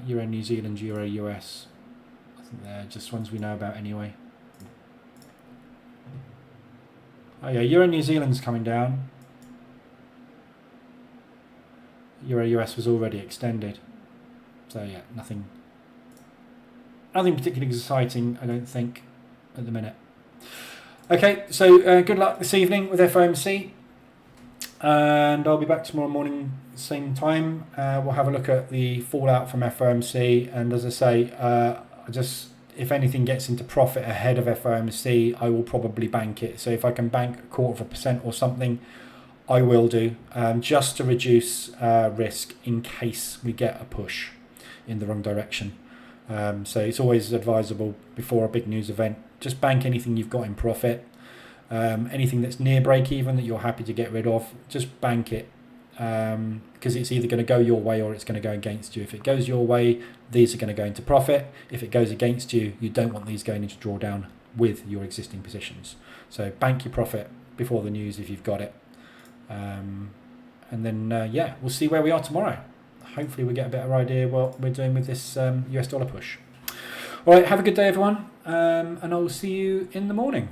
Euro New Zealand, Euro US. I think they're just ones we know about anyway. Oh yeah, Euro New Zealand's coming down. Euro US was already extended. So yeah, nothing particularly exciting, I don't think, at the minute. Okay, so good luck this evening with FOMC. And I'll be back tomorrow morning, same time. We'll have a look at the fallout from FOMC. And as I say, if anything gets into profit ahead of FOMC, I will probably bank it. So if I can bank 0.25% or something, I will do, just to reduce risk in case we get a push in the wrong direction. So it's always advisable before a big news event, just bank anything you've got in profit. Anything that's near break even that you're happy to get rid of, just bank it. Because it's either going to go your way or it's going to go against you. If it goes your way, these are going to go into profit. If it goes against you, you don't want these going into drawdown with your existing positions. So bank your profit before the news if you've got it. And then, we'll see where we are tomorrow. Hopefully we get a better idea what we're doing with this US dollar push. All right, have a good day, everyone. And I'll see you in the morning.